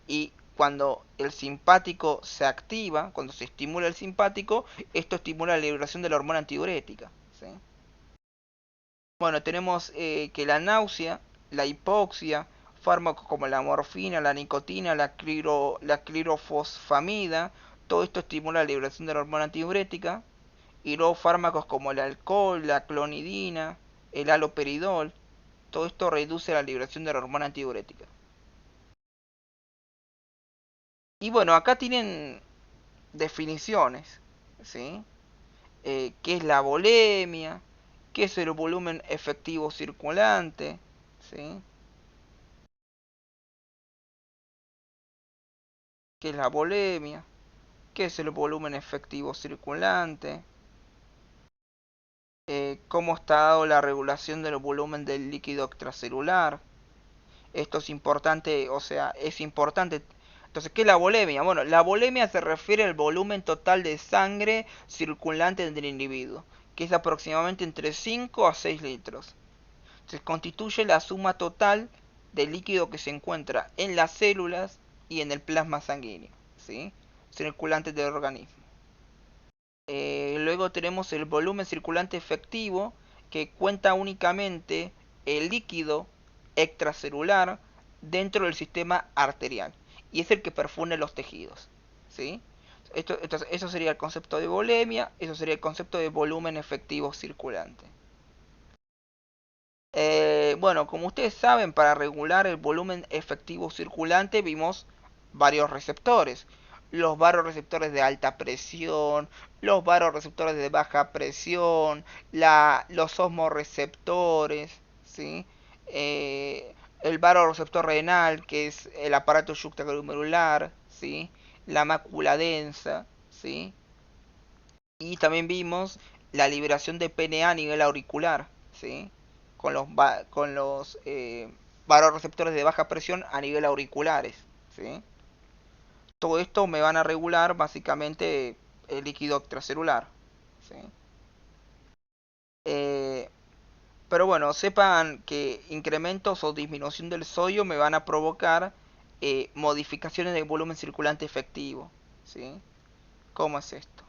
y cuando el simpático se activa, cuando se estimula el simpático, esto estimula la liberación de la hormona antidiurética, ¿sí? Bueno, tenemos que la náusea la hipoxia, fármacos como la morfina, la nicotina, la clorofosfamida, todo esto estimula la liberación de la hormona antidiurética, y luego fármacos como el alcohol, la clonidina, el haloperidol, todo esto reduce la liberación de la hormona antidiurética. Y bueno, acá tienen definiciones, ¿sí? ¿Qué es la volemia? ¿Qué es el volumen efectivo circulante? ¿Sí? ¿Qué es la volemia? ¿Qué es el volumen efectivo circulante? ¿Cómo está dado la regulación del volumen del líquido extracelular? Esto es importante, o sea, es importante. Entonces, ¿qué es la volemia? Bueno, la volemia se refiere al volumen total de sangre circulante del individuo, que es aproximadamente entre 5 a 6 litros. Se constituye la suma total del líquido que se encuentra en las células y en el plasma sanguíneo, ¿sí? Circulante del organismo. Luego tenemos el volumen circulante efectivo, que cuenta únicamente el líquido extracelular dentro del sistema arterial y es el que perfunde los tejidos, ¿sí? Eso sería el concepto de volemia, eso sería el concepto de volumen efectivo circulante. Bueno, como ustedes saben, para regular el volumen efectivo circulante vimos varios receptores. Los varoreceptores de alta presión, los varoreceptores de baja presión, los osmoreceptores, ¿sí? El varoreceptor renal, que es el aparato yuxtaglomerular, ¿sí? La mácula densa, ¿sí? Y también vimos la liberación de PNA a nivel auricular, ¿sí? Con los varoreceptores de baja presión a nivel auriculares, ¿sí? Todo esto me van a regular básicamente el líquido extracelular, ¿sí? Eh, pero bueno, sepan que incrementos o disminución del sodio me van a provocar modificaciones del volumen circulante efectivo, ¿sí? ¿Cómo es esto?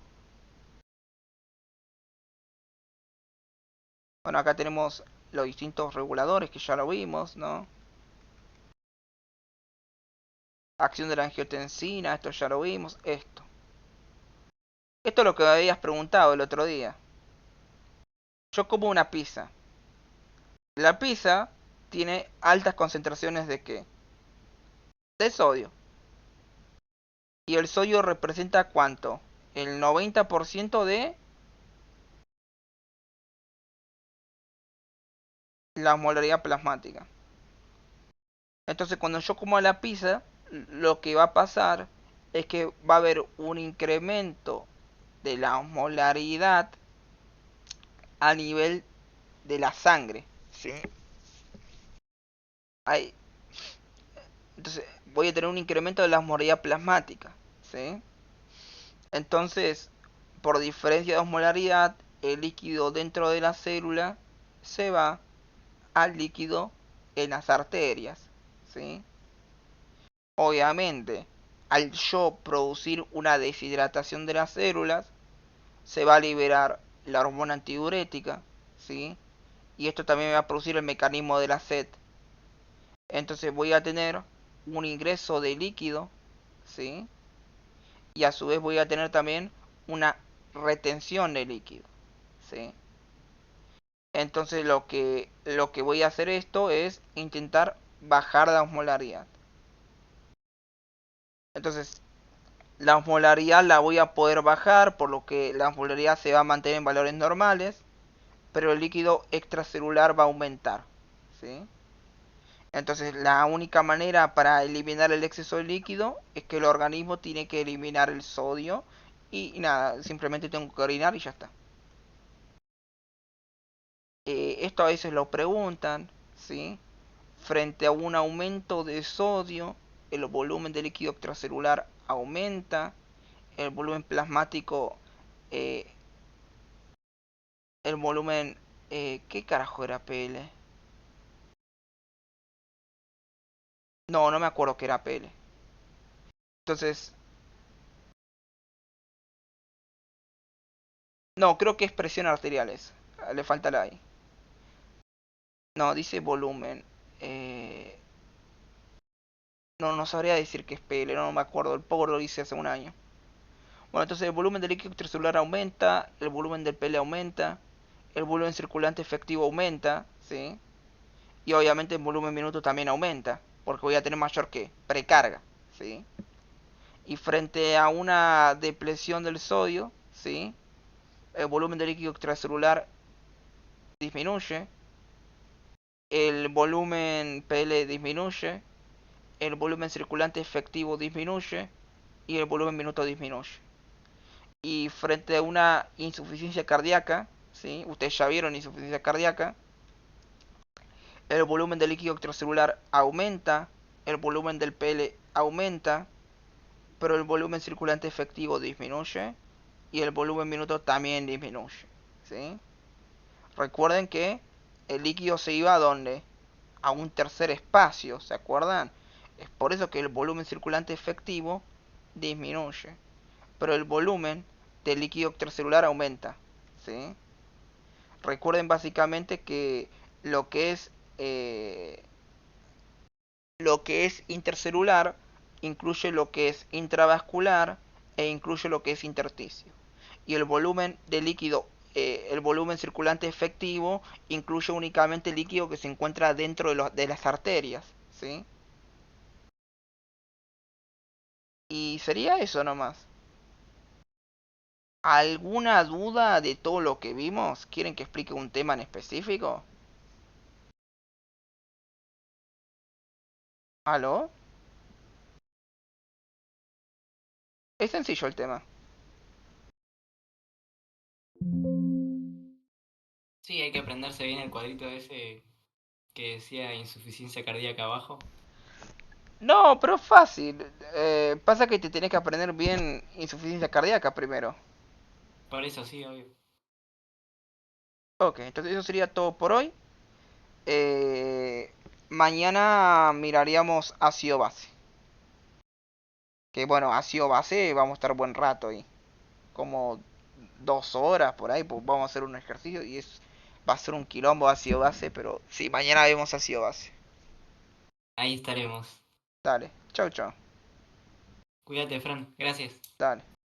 Bueno, acá tenemos los distintos reguladores que ya lo vimos, ¿no? Acción de la angiotensina, esto ya lo vimos, esto. Esto es lo que me habías preguntado el otro día. Yo como una pizza. La pizza tiene altas concentraciones de ¿qué? De sodio. ¿Y el sodio representa cuánto? El 90% de la molaridad plasmática. Entonces cuando yo como la pizza, lo que va a pasar es que va a haber un incremento de la molaridad a nivel de la sangre, ¿sí? Hay, entonces voy a tener un incremento de la osmolaridad plasmática, ¿sí? Entonces, por diferencia de osmolaridad, el líquido dentro de la célula se va al líquido en las arterias, ¿sí? Obviamente, al yo producir una deshidratación de las células, se va a liberar la hormona antidiurética, ¿sí? Y esto también va a producir el mecanismo de la sed. Entonces voy a tener un ingreso de líquido, ¿sí? Y a su vez voy a tener también una retención de líquido, ¿sí? Entonces lo que voy a hacer esto es intentar bajar la osmolaridad. Entonces la osmolaridad la voy a poder bajar, por lo que la osmolaridad se va a mantener en valores normales, pero el líquido extracelular va a aumentar, ¿sí? Entonces la única manera para eliminar el exceso de líquido es que el organismo tiene que eliminar el sodio y nada, simplemente tengo que orinar y ya está. Esto a veces lo preguntan, ¿sí? Frente a un aumento de sodio, el volumen de líquido extracelular aumenta, el volumen plasmático, eh, el volumen, ¿qué carajo era PL? No, no me acuerdo qué era PL. Entonces, no, creo que es presión arterial. Le falta la I. No, dice volumen. Eh, no sabría decir que es PL, no me acuerdo, el poco lo hice hace un año. Bueno, entonces el volumen del líquido extracelular aumenta, el volumen del PL aumenta, el volumen circulante efectivo aumenta, ¿sí? Y obviamente el volumen minuto también aumenta, porque voy a tener mayor que precarga, ¿sí? Y frente a una depresión del sodio, ¿sí? El volumen del líquido extracelular disminuye, el volumen PL disminuye, el volumen circulante efectivo disminuye y el volumen minuto disminuye. Y frente a una insuficiencia cardíaca, ¿sí? Ustedes ya vieron insuficiencia cardíaca, el volumen del líquido extracelular aumenta, el volumen del PL aumenta, pero el volumen circulante efectivo disminuye y el volumen minuto también disminuye, ¿sí? Recuerden que el líquido se iba a dónde? A un tercer espacio, ¿se acuerdan? Es por eso que el volumen circulante efectivo disminuye, pero el volumen del líquido extracelular aumenta, ¿sí? Recuerden básicamente que lo que es eh, lo que es intercelular incluye lo que es intravascular e incluye lo que es intersticio. Y el volumen de líquido, el volumen circulante efectivo incluye únicamente el líquido que se encuentra dentro de las arterias, ¿sí? Y sería eso nomás. ¿Alguna duda de todo lo que vimos? ¿Quieren que explique un tema en específico? ¿Aló? Es sencillo el tema. Sí, hay que aprenderse bien el cuadrito ese que decía insuficiencia cardíaca abajo. No, pero es fácil. Pasa que te tenés que aprender bien insuficiencia cardíaca primero. Por eso sí, obvio. Ok, entonces eso sería todo por hoy. Eh, Mañana miraríamos ácido base. Que bueno, ácido base vamos a estar buen rato ahí. Como 2 horas por ahí, pues vamos a hacer un ejercicio y va a ser un quilombo ácido base, pero sí, mañana vemos ácido base. Ahí estaremos. Dale, chau chau, Cuídate, Fran. Gracias. dale.